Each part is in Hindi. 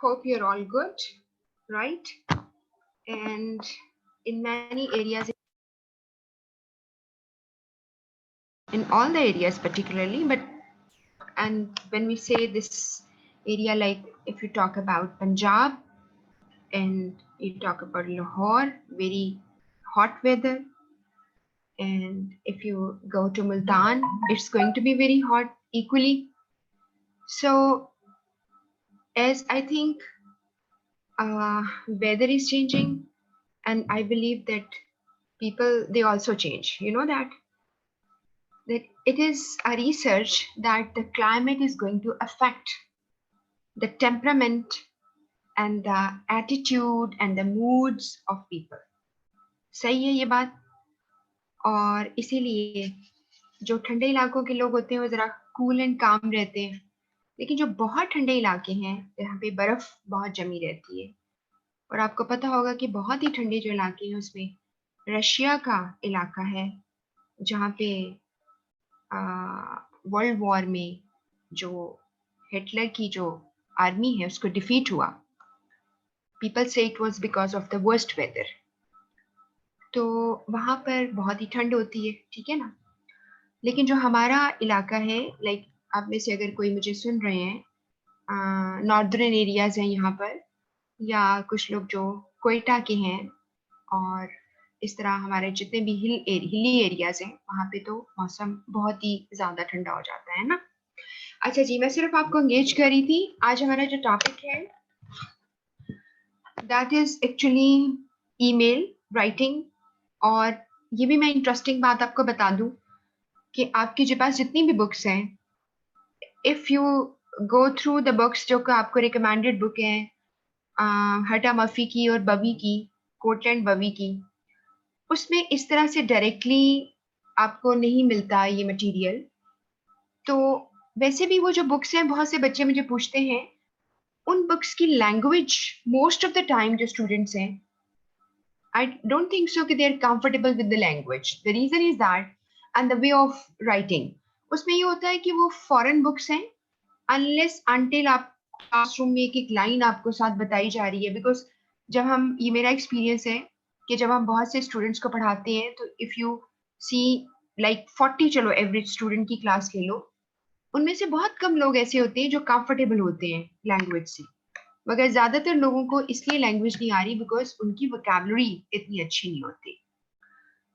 hope you're all good, right? And in many areas, in all the areas particularly, but and when we say this area, like if you talk about Punjab and you talk about Lahore, very hot weather, and if you go to Multan, it's going to be very hot equally. So as I think weather is changing, and I believe that people, they also change, you know that it is a research that the climate is going to affect the temperament and the attitude and the moods of people. सही है ये बात. और इसीलिए जो ठंडे इलाकों के लोग होते हैं वो जरा कूल एंड काम रहते हैं, लेकिन जो बहुत ठंडे इलाके हैं जहाँ पे बर्फ बहुत जमी रहती है, और आपको पता होगा कि बहुत ही ठंडे जो इलाके हैं उसमें रशिया का इलाका है जहाँ पे वर्ल्ड वॉर में जो हिटलर की जो आर्मी है उसको डिफीट हुआ. पीपल से it was because of the worst weather. तो वहाँ पर बहुत ही ठंड होती है, ठीक है ना. लेकिन जो हमारा इलाका है, लाइक आप में से अगर कोई मुझे सुन रहे हैं, नॉर्दर्न एरियाज हैं यहाँ पर, या कुछ लोग जो कोयटा के हैं, और इस तरह हमारे जितने भी हिली एरियाज हैं वहाँ पे तो मौसम बहुत ही ज्यादा ठंडा हो जाता है ना. अच्छा जी, मैं सिर्फ आपको एंगेज कर रही थी. आज हमारा जो टॉपिक है that is actually email writing. और ये भी मैं इंटरेस्टिंग बात आपको बता दूं कि आपके जो पास जितनी भी बुक्स हैं, if you go through the books जो कि आपको रिकमेंडेड बुक हैं, हटा मफी की और बवी की, कोटलैंड बवी की, उसमें इस तरह से डायरेक्टली आपको नहीं मिलता ये मटेरियल. तो वैसे भी वो जो बुक्स हैं, बहुत से बच्चे मुझे पूछते हैं उन बुक्स की language, most of the time जो स्टूडेंट्स हैं, I don't think so कि they are comfortable with the language. The reason is that and the way of writing. उसमें ये होता है कि वो फॉरेन बुक्स हैं, unless until आप क्लासरूम में एक एक लाइन आपको साथ बताई जा रही है. बिकॉज जब हम, ये मेरा एक्सपीरियंस है कि जब हम बहुत से स्टूडेंट्स को पढ़ाते हैं तो इफ यू सी लाइक 40, चलो एवरेज स्टूडेंट की क्लास ले लो, उनमें से बहुत कम लोग ऐसे होते हैं जो कंफर्टेबल होते हैं लैंग्वेज से. मगर ज्यादातर लोगों को इसलिए लैंग्वेज नहीं आ रही बिकॉज उनकी वोकैबुलरी इतनी अच्छी नहीं होती.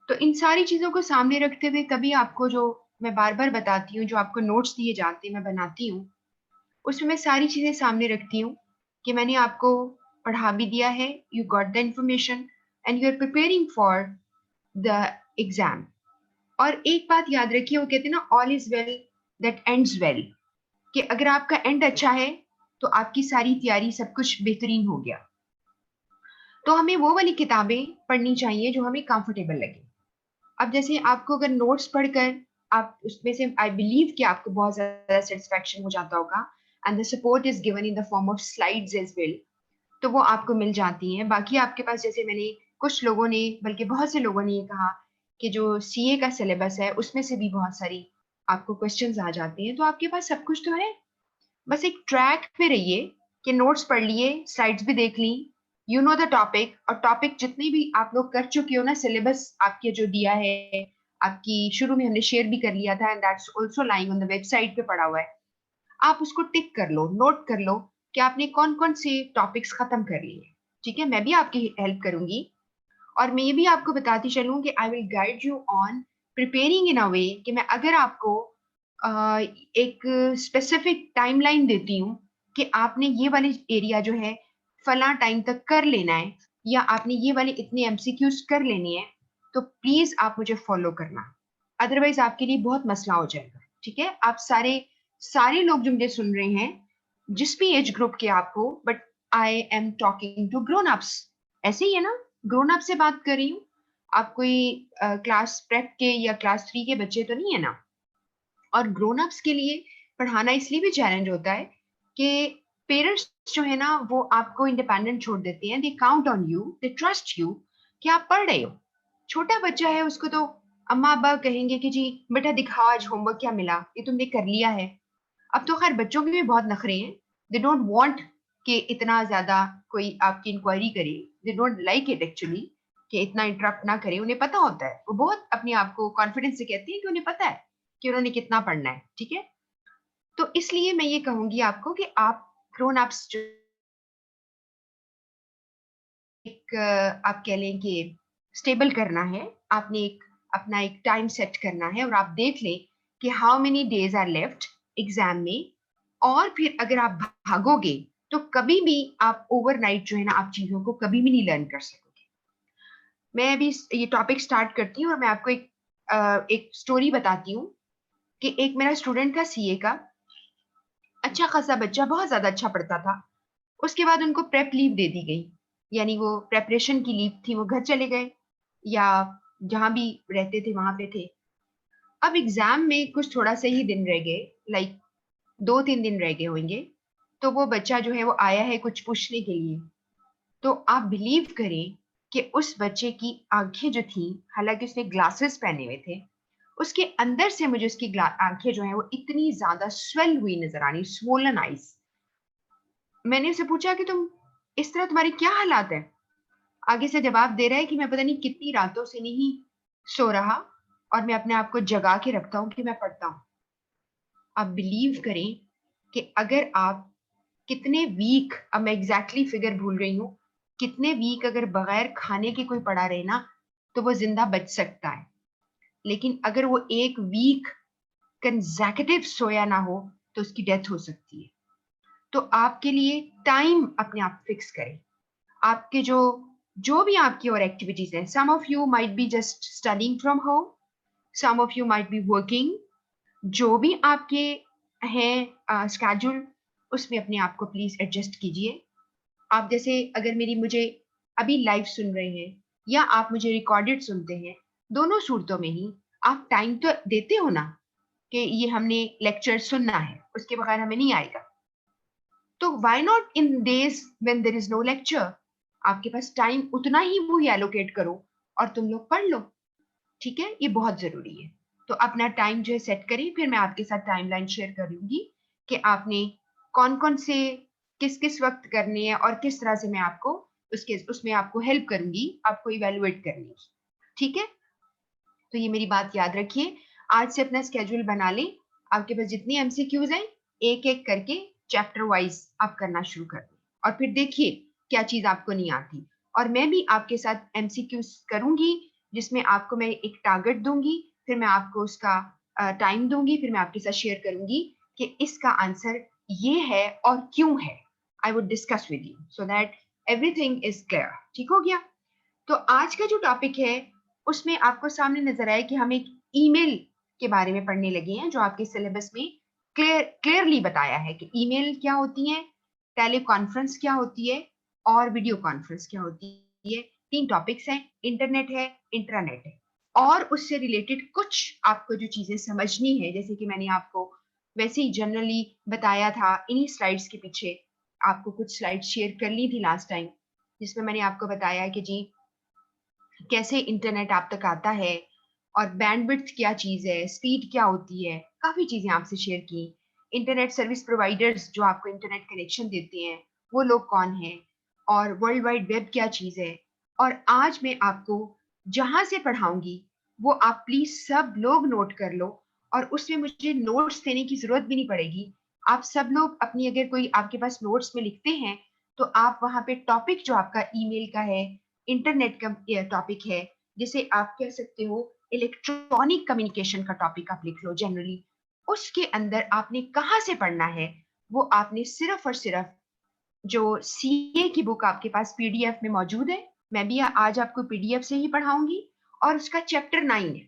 तो इन सारी चीजों को सामने रखते हुए तभी आपको, जो मैं बार बार बताती हूँ, जो आपको नोट्स दिए जाते हैं मैं बनाती हूँ, उसमें मैं सारी चीजें सामने रखती हूँ कि मैंने आपको पढ़ा भी दिया है, you got the information and you are preparing for the exam. और एक बात याद रखिए, वो कहते हैं ना, all is well that ends well, कि अगर आपका एंड अच्छा है तो आपकी सारी तैयारी सब कुछ बेहतरीन हो गया. तो हमें वो वाली किताबें पढ़नी चाहिए जो हमें कंफर्टेबल लगे. अब जैसे आपको अगर नोट्स पढ़कर आप उसमें से, आई बिलीव कि आपको बहुत ज्यादा सेटिस्फैक्शन हो जाता होगा, and the support is given in the form of slides as well, तो वो आपको मिल जाती हैं. बाकी आपके पास, जैसे मैंने, कुछ लोगों ने, बल्कि बहुत से लोगों ने ये कहा कि जो सीए का सिलेबस है उसमें से भी बहुत सारी आपको क्वेश्चंस आ जाते हैं. तो आपके पास सब कुछ तो है, बस एक ट्रैक पे रहिए कि नोट्स पढ़ लिए, स्लाइड्स भी देख ली, यू नो द टॉपिक. और टॉपिक जितनी भी आप लोग कर चुके हो ना, सिलेबस आपके जो दिया है, आपकी शुरू में हमने शेयर भी कर लिया था, and that's also lying on the website पे पड़ा हुआ है. आप उसको टिक कर लो, नोट कर लो कि आपने कौन कौन से टॉपिक्स खत्म कर लिए. ठीक है, मैं भी आपकी हेल्प करूंगी. और मैं ये भी आपको बताती चलूं कि I will guide you on preparing in a way कि मैं अगर आपको एक स्पेसिफिक टाइमलाइन देती हूँ कि आपने ये वाले एरिया जो है फला टाइम तक कर लेना है, या आपने ये वाले इतने एमसीक्यूज कर लेनी है, तो प्लीज आप मुझे फॉलो करना, अदरवाइज आपके लिए बहुत मसला हो जाएगा. ठीक है, आप सारे सारे लोग जो मुझे सुन रहे हैं, जिस भी एज ग्रुप के आप हो, but I am talking to grown ups. ऐसे ही है ना, ग्रोन अप से बात कर रही हूँ, आप कोई क्लास प्रेप के या क्लास 3 के बच्चे तो नहीं है ना. और ग्रोन अप्स के लिए पढ़ाना इसलिए भी चैलेंज होता है कि पेरेंट्स जो है ना वो आपको इंडिपेंडेंट छोड़ देते हैं, they count on you, they trust you कि आप पढ़ रहे हो. छोटा बच्चा है, उसको तो अम्मा अब्बा कहेंगे कि जी बेटा दिखाओ आज होमवर्क क्या मिला, ये तुमने कर लिया है. अब तो खैर बच्चों के भी बहुत नखरे हैं, दे डोंट वांट कि इतना ज्यादा कोई आपकी इंक्वायरी करे, they don't like it actually, कि इतना इंटरप्ट ना करे। उन्हें पता होता है, वो बहुत अपने आप को कॉन्फिडेंस से कहती है कि उन्हें पता है कि उन्होंने कितना पढ़ना है, ठीक है। तो इसलिए मैं ये कहूंगी आपको कि आप ग्रोन अप्स जो एक आप कह लें कि स्टेबल करना है, आपने एक अपना एक टाइम सेट करना है और आप देख लें कि how many days are left exam में। और फिर अगर आप भागोगे तो कभी भी आप ओवरनाइट जो है ना, आप चीजों को कभी भी नहीं लर्न कर सकोगे। मैं अभी ये टॉपिक स्टार्ट करती हूँ और मैं आपको एक स्टोरी बताती हूँ कि एक मेरा स्टूडेंट था सीए का, अच्छा खासा बच्चा, बहुत ज्यादा अच्छा पढ़ता था। उसके बाद उनको प्रेप लीव दे दी गई, यानी वो प्रेपरेशन की लीव थी, वो घर चले गए या जहां भी रहते थे वहां पे थे। अब एग्जाम में कुछ थोड़ा से ही दिन रह गए, लाइक 2-3 दिन रह गए होंगे। तो वो बच्चा जो है वो आया है कुछ पूछने के लिए। तो आप बिलीव करें कि उस बच्चे की आंखें जो थी, हालांकि उसने ग्लासेस पहने हुए थे, उसके अंदर से मुझे उसकी आंखें जो है वो इतनी ज्यादा स्वेल हुई नजर आनी, स्वोलन आईज। मैंने उसे पूछा कि तुम इस तरह, तुम्हारी क्या हालात है? आगे से जवाब दे रहा है कि मैं पता नहीं कितनी रातों से नहीं सो रहा और मैं अपने आप को जगा के रखता हूँ कि मैं पढ़ता हूँ। आप बिलीव करें कि अगर आप कितने वीक, अब मैं एग्जैक्टली फिगर भूल रही हूँ, कितने वीक अगर बगैर खाने के कोई पड़ा रहे ना, तो वो जिंदा बच सकता है। लेकिन अगर वो एक वीक कंसेक्यूटिव सोया ना हो तो उसकी डेथ हो सकती है। तो आपके लिए टाइम अपने आप फिक्स करें। आपके जो जो भी आपकी और एक्टिविटीज हैं, some of you might be just studying from home, some of you might be working, जो भी आपके हैं स्केड्यूल, उसमें अपने आप को प्लीज एडजस्ट कीजिए। आप जैसे अगर मेरी मुझे अभी लाइव सुन रहे हैं या आप मुझे रिकॉर्डेड सुनते हैं, दोनों सूरतों में ही आप टाइम तो देते हो ना कि ये हमने लेक्चर सुनना है, उसके बगैर हमें नहीं आएगा। तो why not in days when there is no lecture, आपके पास टाइम उतना ही वो एलोकेट करो और तुम लोग पढ़ लो, ठीक है। ये बहुत जरूरी है। तो अपना टाइम जो है सेट करें, फिर मैं आपके साथ टाइमलाइन शेयर करूंगी कि आपने कौन कौन से किस किस वक्त करने हैं और किस तरह से मैं आपको उसके उसमें आपको हेल्प करूंगी, आपको इवेलुएट करने की, ठीक है। तो ये मेरी बात याद रखिए, आज से अपना स्केड्यूल बना लें। आपके पास जितनी एमसीक्यूज हैं, एक एक करके चैप्टर वाइज आप करना शुरू कर दें और फिर देखिए क्या चीज आपको नहीं आती। और मैं भी आपके साथ एमसीक्यूज करूंगी, जिसमें आपको मैं एक टारगेट दूंगी, फिर मैं आपको उसका टाइम दूंगी, फिर मैं आपके साथ शेयर करूंगी कि इसका आंसर ये है और क्यों है। I would discuss with you so that everything is clear. ठीक हो गया? तो आज का जो टॉपिक है उसमें आपको सामने नजर आए कि हम एक ईमेल के बारे में पढ़ने लगे हैं, जो आपके सिलेबस में क्लियरली बताया है कि ईमेल क्या होती है, टेली कॉन्फ्रेंस क्या होती है और वीडियो कॉन्फ्रेंस क्या होती है। 3 टॉपिक्स हैं, इंटरनेट है, इंट्रानेट है और उससे रिलेटेड कुछ आपको जो चीजें समझनी है, जैसे कि मैंने आपको वैसे ही जनरली बताया था इन्हीं स्लाइड्स के पीछे। आपको कुछ स्लाइड्स शेयर कर ली थी लास्ट टाइम, जिसमें मैंने आपको बताया कि जी कैसे इंटरनेट आप तक आता है और बैंडविड्थ क्या चीज है, स्पीड क्या होती है, काफी चीजें आपसे शेयर की। इंटरनेट सर्विस प्रोवाइडर्स जो आपको इंटरनेट कनेक्शन देते हैं, वो लोग कौन हैं, और वर्ल्ड वाइड वेब क्या चीज है। और आज मैं आपको जहां से पढ़ाऊंगी वो आप प्लीज सब लोग नोट कर लो, और उसमें मुझे नोट्स देने की जरूरत भी नहीं पड़ेगी। आप सब लोग अपनी, अगर कोई आपके पास नोट्स में लिखते हैं, तो आप वहां पे टॉपिक जो आपका ईमेल का है, इंटरनेट का टॉपिक है, जिसे आप कह सकते हो इलेक्ट्रॉनिक कम्युनिकेशन का टॉपिक आप लिख लो जनरली। उसके अंदर आपने कहाँ से पढ़ना है, वो आपने सिर्फ और सिर्फ जो सीए की बुक आपके पास पीडीएफ में मौजूद है, मैं भी आज आपको पीडीएफ से ही पढ़ाऊंगी, और उसका चैप्टर 9 है,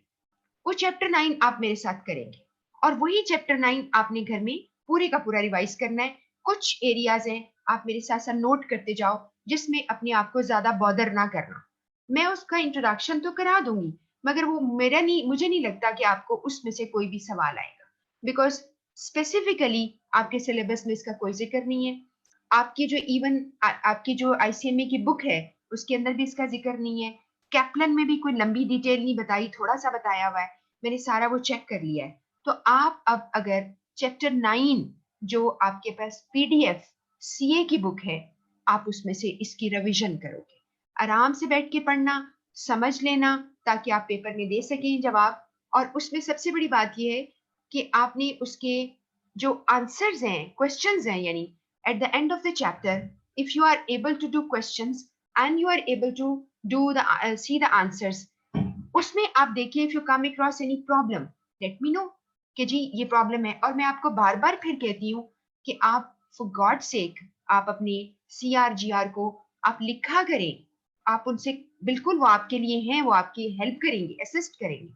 वो चैप्टर 9 आप मेरे साथ करेंगे। और वही चैप्टर 9 आपने घर में पूरे का पूरा रिवाइज करना है। कुछ एरियाज हैं आप मेरे साथ साथ नोट करते जाओ, जिसमें अपने आप को ज्यादा बॉदर ना करना। मैं उसका इंट्रोडक्शन तो करा दूंगी, मगर वो मेरा नहीं, मुझे नहीं लगता कि आपको उसमें से कोई भी सवाल आएगा, बिकॉज स्पेसिफिकली आपके सिलेबस में इसका कोई जिक्र नहीं है। आपकी जो इवन आपकी जो आईसीएमए की बुक है, उसके अंदर भी इसका जिक्र नहीं है। कैप्लन में भी कोई लंबी डिटेल नहीं बताई, थोड़ा सा बताया हुआ है, मैंने सारा वो चेक कर लिया है। तो आप अब अगर चैप्टर 9 जो आपके पास पीडीएफ सीए की बुक है, आप उसमें से इसकी रिवीजन करोगे। आराम से बैठ के पढ़ना, समझ लेना, ताकि आप पेपर में दे सकें जवाब। और उसमें सबसे बड़ी बात ये है कि आपने उसके जो आंसर्स हैं, क्वेश्चंस हैं, यानी at the end of the chapter, if you are able to do questions and you are able to do the see the answers, उसमें आप देखिए, if you come across any problem, let me know कि जी ये प्रॉब्लम है। और मैं आपको बार बार फिर कहती हूँ कि आप फॉर गॉड सेक आप अपने CRGR को आप लिखा करें। आप उनसे बिल्कुल, वो आपके लिए हैं, वो आपकी हेल्प करेंगे, असिस्ट करेंगे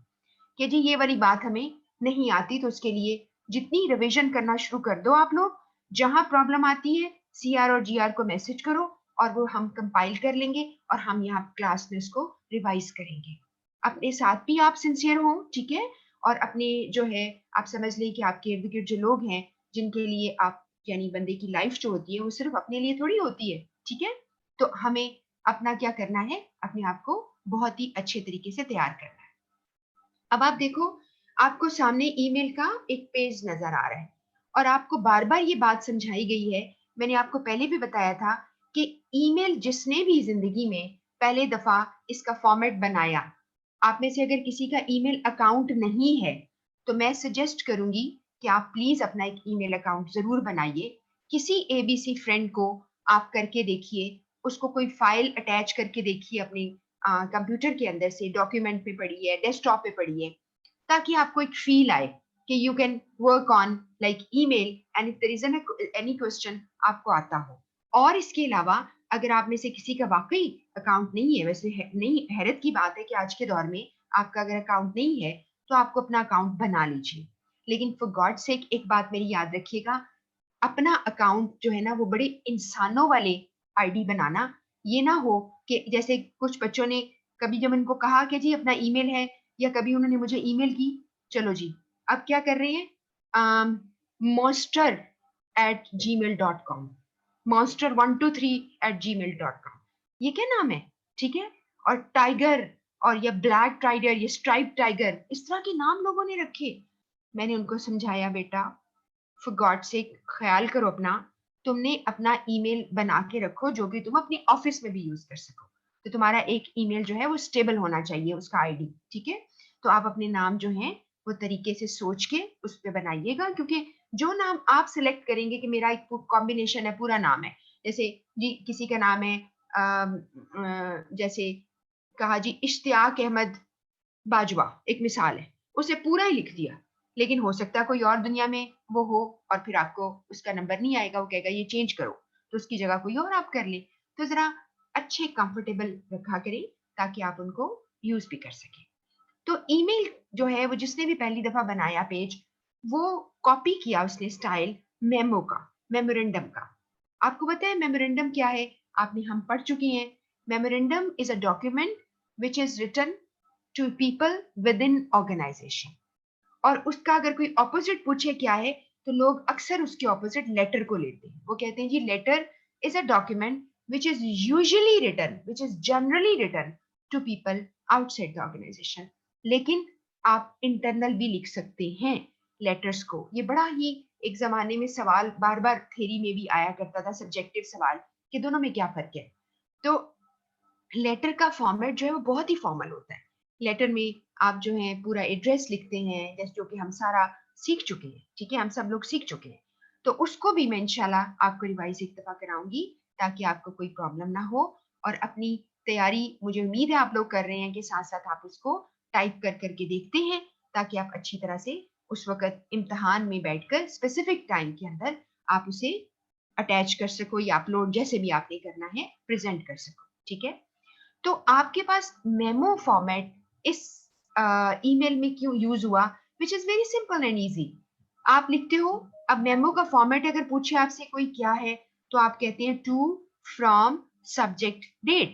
कि जी ये वाली बात हमें नहीं आती, तो उसके लिए जितनी रिवीजन करना शुरू कर दो आप लोग। जहां प्रॉब्लम आती है CR और GR को मैसेज करो, और वो हम कंपाइल कर लेंगे और हम यहाँ क्लास में उसको रिवाइज करेंगे। अपने साथ भी आप सिंसियर हो, ठीक है? और अपने जो है, आप समझ लें कि आपके इर्द गिर्द जो लोग हैं, जिनके लिए आप, यानी बंदे की लाइफ जो होती है वो सिर्फ अपने लिए थोड़ी होती है, ठीक है? तो हमें अपना क्या करना है, अपने आप को बहुत ही अच्छे तरीके से तैयार करना है। अब आप देखो, आपको सामने ईमेल का एक पेज नजर आ रहा है, और आपको बार बार ये बात समझाई गई है। मैंने आपको पहले भी बताया था कि ईमेल जिसने भी जिंदगी में पहले दफा इसका फॉर्मेट बनाया, आप में से अगर किसी का ईमेल अकाउंट नहीं है, तो मैं सजेस्ट करूंगी कि आप प्लीज अपना एक ईमेल अकाउंट जरूर बनाइए। किसी ABC फ्रेंड को आप करके देखिए, उसको कोई फाइल अटैच करके देखिए अपने कंप्यूटर के अंदर से, डॉक्यूमेंट पे पड़ी है, डेस्कटॉप पे पड़ी है, ताकि आपको एक फील आए कि you can work on like email, and if there is any question आपको आता हो। और इसके अलावा अगर आप में से किसी का वाकई अकाउंट नहीं है, वैसे नहीं, हैरत की बात है कि आज के दौर में आपका अगर अकाउंट नहीं है, तो आपको अपना अकाउंट बना लीजिए। लेकिन फॉर गॉड सेक एक बात मेरी याद रखिएगा, अपना अकाउंट जो है ना, वो बड़े इंसानों वाले ID बनाना। ये ना हो कि जैसे कुछ बच्चों ने कभी जब उनको कहा कि जी अपना ईमेल है, या कभी उन्होंने मुझे ईमेल की, चलो जी अब क्या कर रहे हैं, monster@gmail.com, monster123@gmail.com, ये क्या नाम है, ठीक है? और टाइगर, और या ब्लैक टाइगर, या स्ट्राइप टाइगर, इस तरह के नाम लोगों ने रखे। मैंने उनको समझाया, बेटा फॉर गॉड से ख्याल करो अपना, तुमने अपना ईमेल बना के रखो जो कि तुम अपने ऑफिस में भी यूज कर सको। तो तुम्हारा एक ईमेल जो है वो स्टेबल होना चाहिए, उसका ID, ठीक है? तो आप अपने नाम जो हैं वो तरीके से सोच के उस पे बनाइएगा, क्योंकि जो नाम आप सिलेक्ट करेंगे कि मेरा एक कॉम्बिनेशन है, पूरा नाम है, जैसे जी किसी का नाम है जैसे कहा जी इश्तियाक अहमद बाजवा, एक मिसाल है, उसे पूरा ही लिख दिया, लेकिन हो सकता है कोई और दुनिया में वो हो, और फिर आपको उसका नंबर नहीं आएगा, वो कहेगा ये चेंज करो, तो उसकी जगह कोई और आप कर ले। तो जरा अच्छे कंफर्टेबल रखा करें, ताकि आप उनको यूज भी कर सकें। तो ईमेल जो है, वो जिसने भी पहली दफा बनाया पेज, वो कॉपी किया उसने स्टाइल मेमो का, मेमोरेंडम का। आपको पता है मेमोरेंडम क्या है? आपने, हम पढ़ चुके हैं। Memorandum is a document which is written to people within organisation. और उसका अगर कोई ऑपोजिट पूछे क्या है, तो लोग अक्सर उसके ऑपोजिट लेटर को लेते हैं। वो कहते हैं जी letter is a document which is usually written, which is generally written to people outside the organization. लेकिन आप इंटरनल भी लिख सकते हैं लेटर्स को। ये बड़ा ही एक जमाने में सवाल बार बार थ्योरी में भी आया करता था, सब्जेक्टिव सवाल, कि दोनों में क्या फर्क है। तो लेटर का फॉर्मेट जो है वो बहुत ही फॉर्मल होता है। लेटर में आप जो है पूरा एड्रेस लिखते हैं, जैसे जो कि हम सारा सीख चुके हैं, ठीक है? हम सब लोग सीख चुके हैं। तो उसको भी मैं इंशाल्लाह आपको रिवाइज एक दफा कराऊंगी, ताकि आपको कोई प्रॉब्लम ना हो। और अपनी तैयारी, मुझे उम्मीद है आप लोग कर रहे हैं, कि साथ साथ आप उसको टाइप कर करके देखते हैं, ताकि आप अच्छी तरह से उस वक्त इम्तहान में बैठकर स्पेसिफिक टाइम के अंदर आप उसे अटैच कर सको, या अपलोड, जैसे भी आपने करना है, प्रेजेंट कर सको, ठीक है? तो आपके पास मेमो फॉर्मेट इस ईमेल में क्यों यूज हुआ, which is very simple and easy. आप लिखते हो, अब मेमो का फॉर्मेट अगर पूछे आपसे कोई क्या है, तो आप कहते हैं टू, फ्रॉम, सब्जेक्ट, डेट।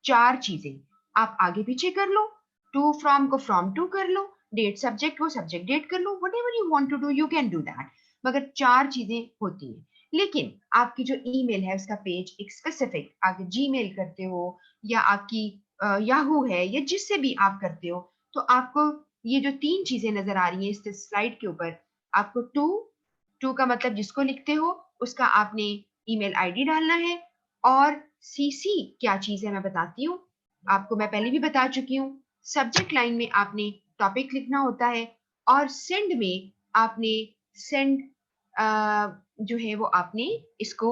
चार चीजें आप आगे पीछे कर लो। टू फ्रॉम को फ्रॉम टू कर लो, डेट सब्जेक्ट को सब्जेक्ट डेट कर लो, whatever you want to do you can do that. मगर चार चीजें होती हैं। लेकिन आपकी जो ईमेल है उसका पेज एक स्पेसिफिक, आगे जीमेल करते हो, या आपकी याहू है, या जिससे भी आप करते हो, तो आपको ये जो तीन चीजें नजर आ रही हैं इस स्लाइड के ऊपर, आपको टू, टू का मतलब जिसको लिखते हो उसका आपने ईमेल आईडी डालना है, और सीसी क्या चीज है मैं बताती हूँ आपको, मैं पहले भी बता चुकी हूँ। सब्जेक्ट लाइन में आपने टॉपिक लिखना होता है, और सेंड में आपने सेंड जो है वो आपने इसको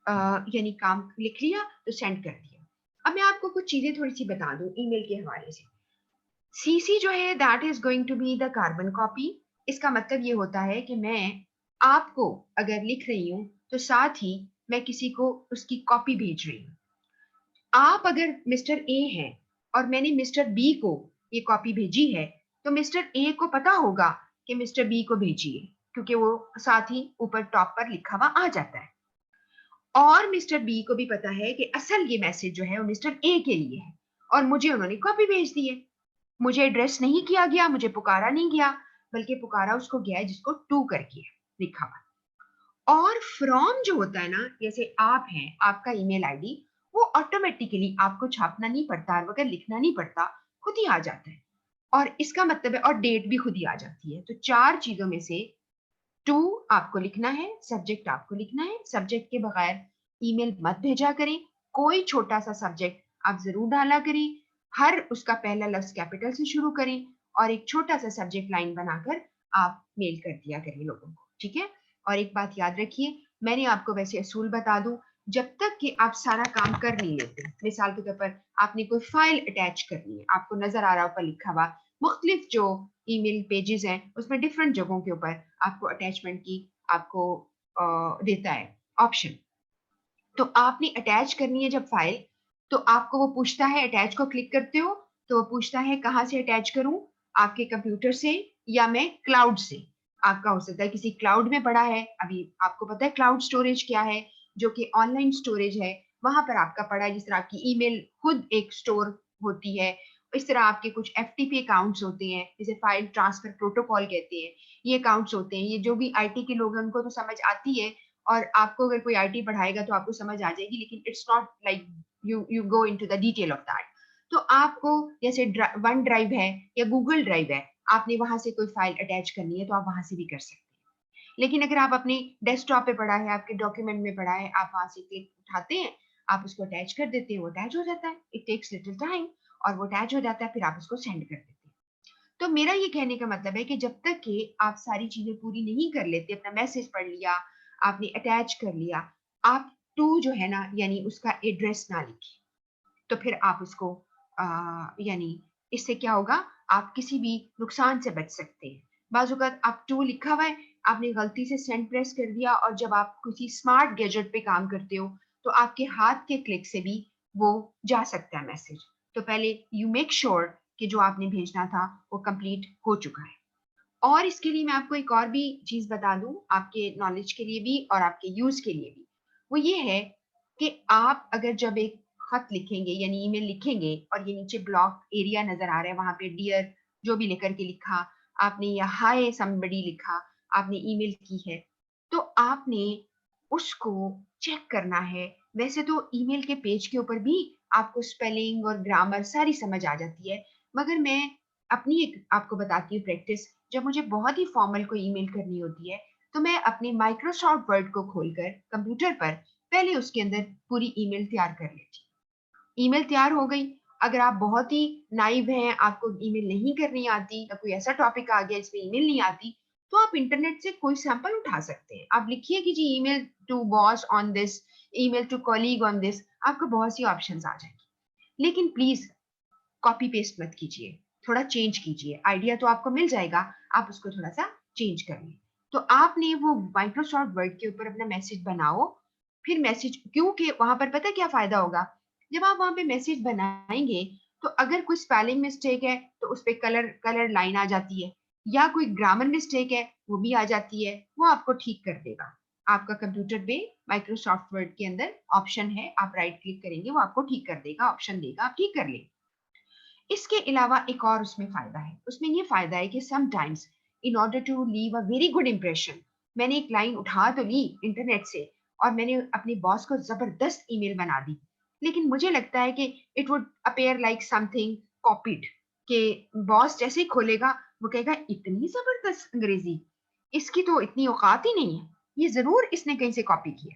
यानी काम लिख लिया तो सेंड कर दिया। अब मैं आपको कुछ चीजें थोड़ी सी बता दूं ईमेल के हवाले से। सीसी जो है that is going to be the carbon copy. इसका मतलब ये होता है कि मैं आपको अगर लिख रही हूँ तो साथ ही मैं किसी को उसकी कॉपी भेज रही हूँ। आप अगर मिस्टर ए हैं और मैंने मिस्टर बी को ये कॉपी भेजी है, तो मिस्टर ए को पता होगा कि मिस्टर बी को भेजिए, क्योंकि वो साथ ही ऊपर टॉप पर लिखा हुआ आ जाता है। और मिस्टर बी को भी पता है कि असल ये मैसेज जो है वो मिस्टर ए के लिए है, और मुझे उन्होंने कॉपी भेज दी है। मुझे एड्रेस नहीं किया गया, मुझे पुकारा नहीं गया, बल्कि पुकारा उसको गया है जिसको टू करके है लिखा हुआ। और फ्रॉम जो होता है ना, जैसे आप हैं, आपका ईमेल आईडी, वो ऑटोमेटिकली आपको छापना नहीं पड़ता, वगैरह लिखना नहीं पड़ता, खुद ही आ जाता है। और इसका मतलब है, और डेट भी खुद ही आ जाती है। तो चार चीजों में से टू आपको लिखना है, सब्जेक्ट आपको लिखना है। सब्जेक्ट के बगैर ईमेल मत भेजा करें। कोई छोटा सा सब्जेक्ट आप जरूर डाला करें, हर उसका पहला लफ्ज कैपिटल से शुरू करें, और एक छोटा सा सब्जेक्ट लाइन बनाकर आप मेल कर दिया करें लोगों को, ठीक है। और एक बात याद रखिए, मैंने आपको वैसे असूल बता दूं, जब तक कि आप सारा काम कर नहीं लेते, मिसाल के तौर पर आपने कोई फाइल अटैच करनी है, आपको नजर आ रहा ऊपर लिखा हुआ मुख्तलिफ जो ईमेल पेजेस हैं उसमें डिफरेंट जगहों के ऊपर आपको अटैचमेंट की आपको देता है ऑप्शन। तो आपने अटैच करनी है जब फाइल, तो आपको वो पूछता है, अटैच को क्लिक करते हो तो वो पूछता है कहाँ से अटैच करूं, आपके कंप्यूटर से या मैं क्लाउड से। आपका हो सकता है किसी क्लाउड में पड़ा है, अभी आपको पता है क्लाउड स्टोरेज क्या है, जो कि ऑनलाइन स्टोरेज है, वहां पर आपका पड़ा है। जिस तरह आपकी ईमेल खुद एक स्टोर होती है, इस तरह आपके कुछ एफटीपी अकाउंट्स होते हैं, जिसे फाइल ट्रांसफर प्रोटोकॉल कहते हैं। ये अकाउंट्स होते हैं, ये जो भी आईटी के लोग हैं उनको तो समझ आती है, और आपको अगर कोई आईटी पढ़ाएगा तो आपको समझ आ जाएगी, लेकिन it's not like you go into the detail of that. तो आपको जैसे वन ड्राइव है या गूगल ड्राइव है, आपने वहां से कोई फाइल अटैच करनी है तो आप वहां से भी कर सकते हैं। लेकिन अगर आप अपने डेस्कटॉप पे पड़ा है, आपके डॉक्यूमेंट में पड़ा है, आप वहां से क्लिक उठाते हैं, आप उसको अटैच कर देते हैं, वो अटैच हो जाता है। इट टेक्स लिटिल टाइम, और वो अटैच हो जाता है, फिर आप उसको सेंड कर देते हैं। तो मेरा ये कहने का मतलब है कि जब तक कि आप सारी चीजें पूरी नहीं कर लेते, अपना मैसेज पढ़ लिया, आपने अटैच कर लिया, आप टू जो है ना यानी उसका एड्रेस ना लिखिए, तो फिर आप उसको यानी इससे क्या होगा, आप किसी भी नुकसान से बच सकते हैं। बाज़ औक़ात आप टू लिखा हुआ है, आपने गलती से सेंड प्रेस कर दिया, और जब आप किसी स्मार्ट गैजेट पे काम करते हो तो आपके हाथ के क्लिक से भी वो जा सकता है मैसेज। तो पहले यू मेक श्योर कि जो आपने भेजना था वो कंप्लीट हो चुका है। और इसके लिए मैं आपको एक और भी चीज बता दूं, आपके नॉलेज के लिए भी और आपके यूज के लिए भी। वो ये है कि आप अगर जब एक खत लिखेंगे यानी ईमेल लिखेंगे, और ये नीचे ब्लॉक एरिया नजर आ रहा है, वहां पे डियर जो भी लेकर के लिखा आपने, या हाय समबडी लिखा आपने, ईमेल की है, तो आपने उसको चेक करना है। वैसे तो ईमेल के पेज के ऊपर भी आपको स्पेलिंग और ग्रामर सारी समझ आ जाती है, मगर मैं अपनी एक आपको बताती हूँ प्रैक्टिस। जब मुझे बहुत ही फॉर्मल कोई ईमेल करनी होती है, तो मैं अपने माइक्रोसॉफ्ट वर्ड को खोलकर कंप्यूटर पर पहले उसके अंदर पूरी ईमेल तैयार कर लेती हूँ। ईमेल तैयार हो गई। अगर आप बहुत ही नाइव हैं, आपको ईमेल नहीं करनी आती, या कोई ऐसा टॉपिक आ गया जिसमें ईमेल नहीं आती, तो आप इंटरनेट से कोई सैंपल उठा सकते हैं। आप लिखिए कि जी email to boss on this, email to colleague on this, आपको बहुत सी ऑप्शंस आ जाएंगी। लेकिन प्लीज कॉपी पेस्ट मत कीजिए, थोड़ा चेंज कीजिए। आइडिया तो आपको मिल जाएगा, आप उसको थोड़ा सा चेंज करिए। तो आपने वो माइक्रोसॉफ्ट वर्ड के ऊपर अपना मैसेज बनाओ, फिर मैसेज, क्योंकि वहां पर पता क्या फायदा होगा, जब आप वहां पे मैसेज बनाएंगे, तो अगर कोई स्पेलिंग मिस्टेक है तो उस पर कलर कलर लाइन आ जाती है, या कोई ग्रामर मिस्टेक है वो भी आ जाती है, वो आपको ठीक कर देगा। आपका कंप्यूटर पे माइक्रोसॉफ्ट वर्ड के अंदर ऑप्शन है, आप राइट क्लिक करेंगे वो आपको ठीक कर देगा, ऑप्शन देगा, आप ठीक कर लें। इसके अलावा एक और उसमें फायदा है, उसमें ये फायदा है कि sometimes in order to leave a very good impression, मैंने एक लाइन उठा तो ली इंटरनेट से, और मैंने अपने बॉस को जबरदस्त ईमेल बना दी, लेकिन मुझे लगता है कि it would appear like something copied, कि बॉस जैसे ही खोलेगा वो कहेगा इतनी जबरदस्त अंग्रेजी, इसकी तो इतनी औकात ही नहीं है, ये जरूर इसने कहीं से कॉपी किया।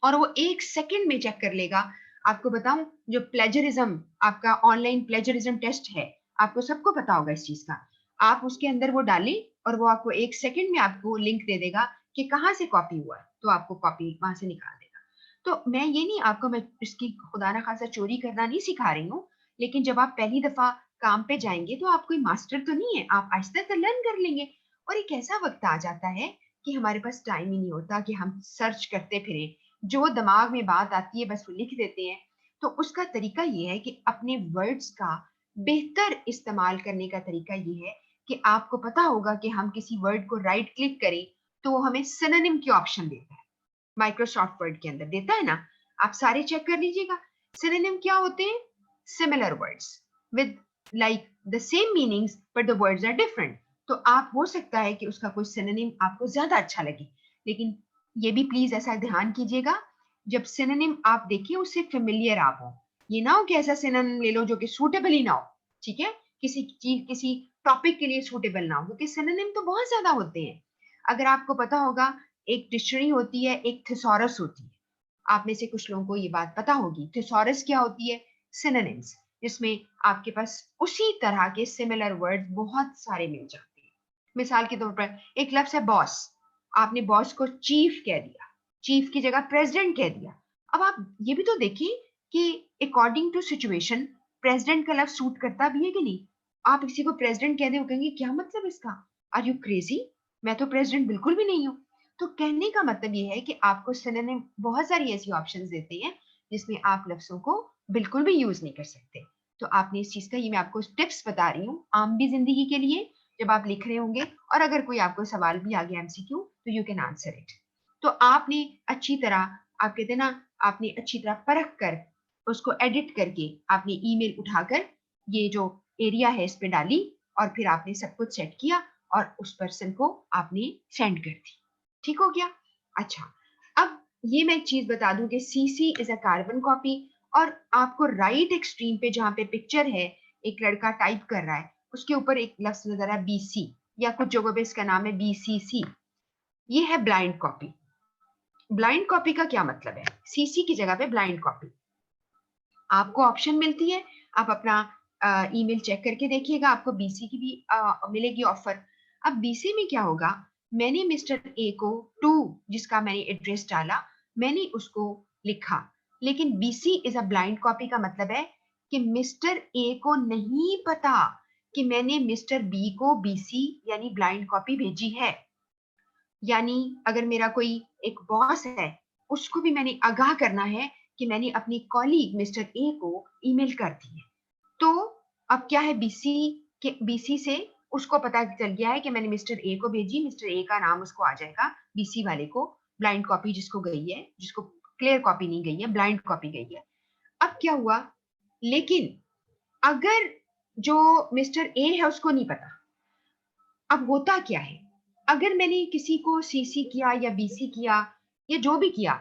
और वो 1 सेकंड में चेक कर लेगा। आपको बताऊं, जो प्लेजरिज्म, आपका ऑनलाइन प्लेजरिज्म टेस्ट है, आपको सबको पता होगा इस चीज का। आप उसके अंदर वो डालें और वो आपको 1 सेकंड में आपको लिंक दे देगा कि कहाँ से कॉपी हुआ है, तो आपको कॉपी वहां से निकाल देगा। तो मैं ये नहीं, आपको मैं इसकी खुदा ना खासा चोरी करना नहीं सिखा रही हूँ, लेकिन जब आप पहली दफा काम पे जाएंगे तो आप कोई मास्टर तो नहीं है, आप आहिस्ता आहिस्ता लर्न कर लेंगे। और एक ऐसा वक्त आ जाता है कि हमारे पास टाइम ही नहीं होता कि हम सर्च करते फिरें, जो दिमाग में बात आती है बस वो लिख देते हैं। तो उसका तरीका ये है कि अपने वर्ड्स का बेहतर इस्तेमाल करने का तरीका ये है कि आपको पता होगा कि हम किसी वर्ड को राइट क्लिक करें तो वो हमें सिनोनिम की ऑप्शन देता है। माइक्रोसॉफ्ट वर्ड के अंदर देता है ना, आप सारे चेक कर लीजिएगा। सिनोनिम क्या होते हैं? Similar words with like the same meanings but the words are different. तो आप हो सकता है कि उसका कोई सिनोनिम आपको ज्यादा अच्छा लगे, लेकिन ये भी प्लीज ऐसा ध्यान कीजिएगा, जब सिनोनिम आप देखिए उससे फेमिलियर आप हो। ये ना हो कि ऐसा सिनोनिम ले लो जो कि सूटेबल ही ना हो, ठीक है, किसी चीज किसी टॉपिक के लिए सूटेबल ना हो, क्योंकि सिनोनिम तो बहुत ज्यादा होते हैं। अगर आपको पता होगा, एक डिक्शनरी होती है, एक थिसॉरस होती है। आप में से कुछ लोगों को ये बात पता होगी। थिसॉरस क्या होती है? सिनोनिम्स, जिसमें आपके पास उसी तरह के सिमिलर वर्ड बहुत सारे मिल जाते हैं। मिसाल के तौर पर एक लफ्ज है बॉस, आपने बॉस को चीफ कह दिया, चीफ की जगह प्रेसिडेंट कह दिया। अब आप ये भी तो देखिए कि अकॉर्डिंग टू सिचुएशन प्रेसिडेंट का लफ्ज सूट करता भी है कि नहीं। आप किसी को प्रेसिडेंट कह दे, वो कहेंगे क्या मतलब इसका, आर यू क्रेजी, मैं तो प्रेसिडेंट बिल्कुल भी नहीं हूँ। तो कहने का मतलब ये है कि आपको सिनोनिम बहुत सारी ऐसी ऑप्शंस देते हैं जिसमें आप लफ्जों को बिल्कुल भी यूज नहीं कर सकते। तो आपने इस चीज का, ये मैं आपको टिप्स बता रही हूँ आम भी जिंदगी के लिए, जब आप लिख रहे होंगे और अगर कोई आपको सवाल भी आ गया एमसीक्यू तो यू कैन आंसर इट। तो आपने अच्छी तरह, आप कहते ना, आपने अच्छी तरह परख कर उसको एडिट करके आपने ईमेल उठाकर ये जो एरिया है इस पे डाली और फिर आपने सब कुछ सेट किया और उस पर्सन को आपने सेंड कर दी। ठीक हो गया? अच्छा, अब ये मैं एक चीज बता दूं कि CC is a carbon copy, और आपको राइट एक्सट्रीम पे जहां पे पिक्चर है, एक लड़का टाइप कर रहा है, उसके ऊपर एक लफ्ज नजर आ बीसी, या कुछ जगहों पे इसका नाम है बीसीसी। ये है ब्लाइंड कॉपी। ब्लाइंड कॉपी का क्या मतलब है? सीसी की जगह पे ब्लाइंड कॉपी। आपको ऑप्शन मिलती है, आप अपना ईमेल चेक करके देखिएगा, आपको बीसी की भी मिलेगी ऑफर। अब बीसी में क्या होगा, मैंने मिस्टर ए को टू, जिसका मैंने एड्रेस डाला, मैंने उसको लिखा, लेकिन BC is a blind copy का मतलब है कि मिस्टर ए को नहीं पता कि मैंने मिस्टर बी को बीसी यानी ब्लाइंड कॉपी भेजी है। यानी अगर मेरा कोई एक बॉस है, उसको भी मैंने आगाह करना है कि मैंने अपनी कॉलीग मिस्टर ए को ईमेल कर दी है। तो अब क्या है, बीसी से उसको पता चल गया है कि मैंने मिस्टर ए को भेजी, मिस्टर ए का नाम उसको आ जाएगा, बीसी वाले को ब्लाइंड कॉपी जिसको गई है, जिसको क्लियर कॉपी नहीं गई है, ब्लाइंड कॉपी गई है। अब क्या हुआ, लेकिन अगर जो मिस्टर ए है उसको नहीं पता, अब होता क्या है, अगर मैंने किसी को सीसी किया या बीसी किया या जो भी किया,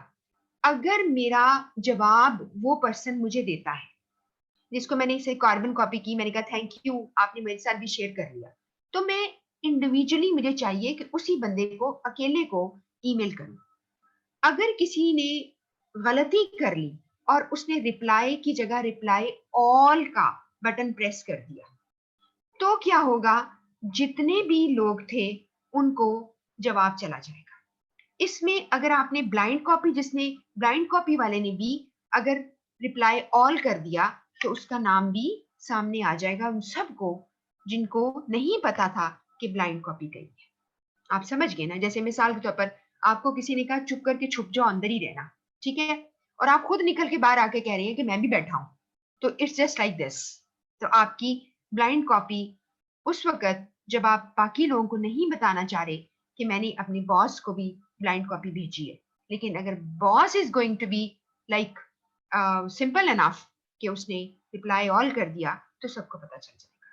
अगर मेरा जवाब वो पर्सन मुझे देता है जिसको मैंने इसे कार्बन कॉपी की, मैंने कहा थैंक यू आपने मेरे साथ भी शेयर कर लिया, तो मैं इंडिविजुअली, मुझे चाहिए कि उसी बंदे को अकेले को ईमेल करूं। अगर किसी ने गलती कर ली और उसने रिप्लाई की जगह रिप्लाई ऑल का बटन प्रेस कर दिया, तो क्या होगा, जितने भी लोग थे उनको जवाब चला जाएगा। इसमें अगर आपने ब्लाइंड कॉपी, जिसने ब्लाइंड कॉपी वाले ने भी अगर रिप्लाई ऑल कर दिया, तो उसका नाम भी सामने आ जाएगा उन सबको जिनको नहीं पता था कि ब्लाइंड कॉपी गई है। आप समझ गए ना? जैसे मिसाल के तौर पर आपको किसी ने कहा चुप करके छुप जाओ, अंदर ही रहना, ठीक है, और आप खुद निकल के बाहर आके कह रहे हैं कि मैं भी बैठा हूं, तो इट्स जस्ट लाइक दिस। तो आपकी ब्लाइंड कॉपी उस वक्त जब आप बाकी लोगों को नहीं बताना चाह रहे कि मैंने अपने बॉस को भी ब्लाइंड कॉपी भेजी है, लेकिन अगर boss is going to be like simple enough कि उसने रिप्लाई ऑल कर दिया, तो सबको पता चल जाएगा।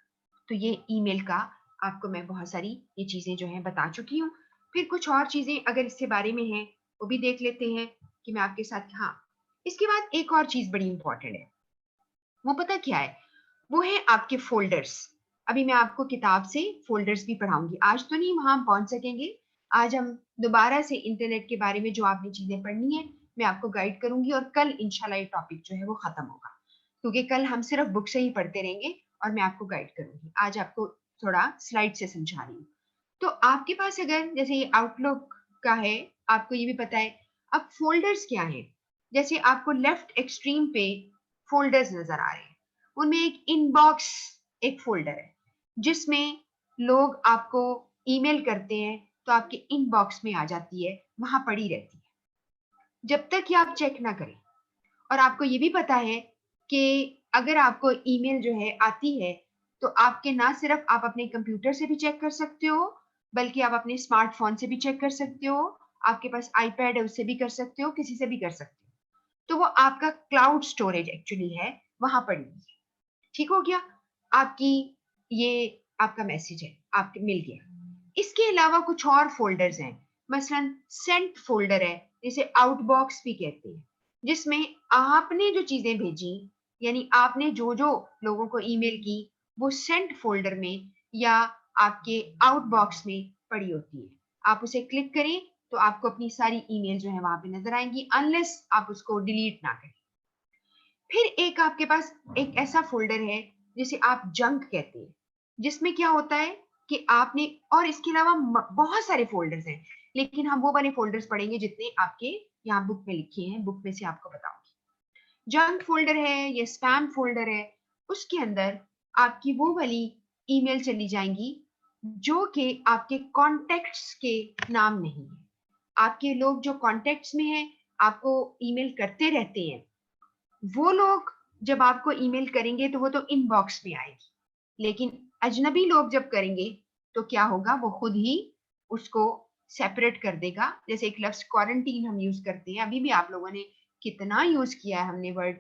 तो ये ईमेल का आपको मैं बहुत सारी ये चीजें जो है बता चुकी हूँ। फिर कुछ और चीजें अगर इसके बारे में हैं वो भी देख लेते हैं कि मैं आपके साथ, हाँ, इसके बाद एक और चीज बड़ी इंपॉर्टेंट है, वो पता क्या है, वो है आपके फोल्डर्स। अभी मैं आपको किताब से फोल्डर्स भी पढ़ाऊंगी, आज तो नहीं वहां हम पहुंच सकेंगे। आज हम दोबारा से इंटरनेट के बारे में जो आपने चीजें पढ़नी है मैं आपको गाइड करूंगी और कल इंशाल्लाह ये टॉपिक जो है वो खत्म होगा, क्योंकि कल हम सिर्फ बुक से ही पढ़ते रहेंगे और मैं आपको गाइड करूंगी। आज आपको थोड़ा स्लाइड से समझा रही हूँ। तो आपके पास अगर जैसे ये आउटलुक का है, आपको ये भी पता है अब फोल्डर्स क्या है। जैसे आपको लेफ्ट एक्सट्रीम पे फोल्डर्स नजर आ रहे हैं, उनमें एक इनबॉक्स एक फोल्डर है जिसमें लोग आपको ईमेल करते हैं तो आपके इनबॉक्स में आ जाती है, वहां पड़ी रहती है जब तक कि आप चेक ना करें। और आपको ये भी पता है कि अगर आपको ईमेल जो है आती है तो आपके ना सिर्फ आप अपने कंप्यूटर से भी चेक कर सकते हो, बल्कि आप अपने स्मार्टफोन से भी चेक कर सकते हो, आपके पास आईपैड है उससे भी कर सकते हो, किसी से भी कर सकते हो। तो वो आपका क्लाउड स्टोरेज एक्चुअली है, वहां पड़ी हुई है। ठीक हो गया? आपकी ये आपका मैसेज है, आपके मिल गया। इसके अलावा कुछ और फोल्डर्स हैं, मसलन सेंट फोल्डर है, जिसे आउटबॉक्स भी कहते हैं, जिसमें आपने जो चीजें भेजी, यानी आपने जो जो लोगों को ईमेल की, वो सेंट फोल्डर में या आपके आउटबॉक्स में पड़ी होती है। आप उसे क्लिक करें तो आपको अपनी सारी ईमेल जो है वहां पे नजर आएंगी, अनलेस आप उसको डिलीट ना करें। फिर एक आपके पास एक ऐसा फोल्डर है जिसे आप जंक कहते हैं, जिसमें क्या होता है कि आपने, और इसके अलावा बहुत सारे फोल्डर्स हैं, लेकिन हम वो वाले फोल्डर्स पढ़ेंगे जितने आपके यहाँ बुक में लिखे हैं, बुक में से आपको बताऊंगी। जंक फोल्डर है या स्पैम फोल्डर है, उसके अंदर आपकी वो वाली ईमेल चली जाएंगी जो कि आपके कॉन्टेक्ट्स के नाम नहीं है। आपके लोग जो कॉन्टेक्ट्स में हैं, आपको ईमेल करते रहते हैं, वो लोग जब आपको ईमेल करेंगे तो वो तो इनबॉक्स में आएगी, लेकिन अजनबी लोग जब करेंगे तो क्या होगा, वो खुद ही उसको सेपरेट कर देगा। जैसे एक लफ्ज क्वारंटीन हम यूज करते हैं, अभी भी आप लोगों ने कितना यूज किया है हमने वर्ड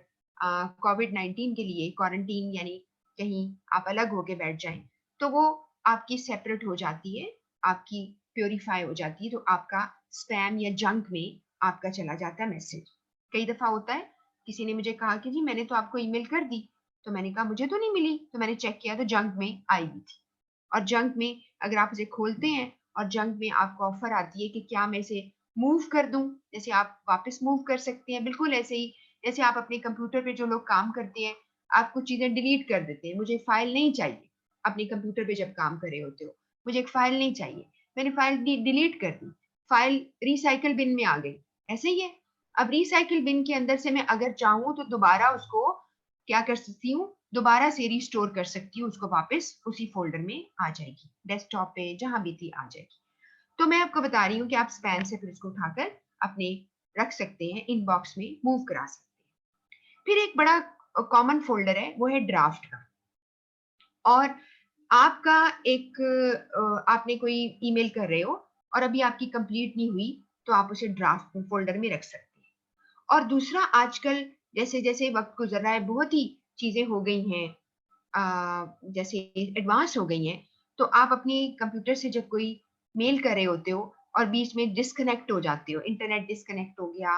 कोविड-19 के लिए, क्वारंटीन यानी कहीं आप अलग होके बैठ जाएं, तो वो आपकी सेपरेट हो जाती है, आपकी प्योरीफाई हो जाती है, तो आपका स्पैम या जंक में आपका चला जाता है मैसेज। कई दफा होता है किसी ने मुझे कहा कि जी मैंने तो आपको ईमेल कर दी, तो मैंने कहा मुझे तो नहीं मिली, तो मैंने चेक किया तो जंक में आई हुई थी। और जंक में अगर आप उसे खोलते हैं और जंक में आपको ऑफर आती है कि क्या मैं इसे मूव कर दूं, जैसे आप वापस मूव कर सकते हैं, बिल्कुल ऐसे ही जैसे आप अपने कंप्यूटर पे जो लोग काम करते हैं, आप कुछ चीजें डिलीट कर देते हैं, मुझे फाइल नहीं चाहिए, अपने कंप्यूटर पे जब काम कर रहे होते हो, मुझे एक फाइल नहीं चाहिए, मैंने फाइल डिलीट कर दी, फाइल रिसाइकल बिन में आ गई, ऐसे ही है। अब रिसाइकिल बिन के अंदर से मैं अगर चाहूँ तो दोबारा उसको क्या कर सकती हूँ, दोबारा से रिस्टोर कर सकती हूँ, उसको वापस उसी फोल्डर में आ जाएगी, डेस्कटॉप पे जहां भी थी आ जाएगी। तो मैं आपको बता रही हूँ कि आप स्पैन से फिर उसको उठाकर अपने रख सकते हैं, इनबॉक्स में मूव करा सकते हैं। फिर एक बड़ा कॉमन फोल्डर है, वो है ड्राफ्ट का। और आपका एक आपने कोई ईमेल कर रहे हो और अभी आपकी कंप्लीट नहीं हुई, तो आप उसे ड्राफ्ट फोल्डर में रख सकते हैं। और दूसरा, आजकल जैसे जैसे वक्त गुजर रहा है, बहुत ही चीजें हो गई हैं, जैसे एडवांस हो गई हैं, तो आप अपने कंप्यूटर से जब कोई मेल कर रहे होते हो और बीच में डिस्कनेक्ट हो जाते हो, इंटरनेट डिस्कनेक्ट हो गया,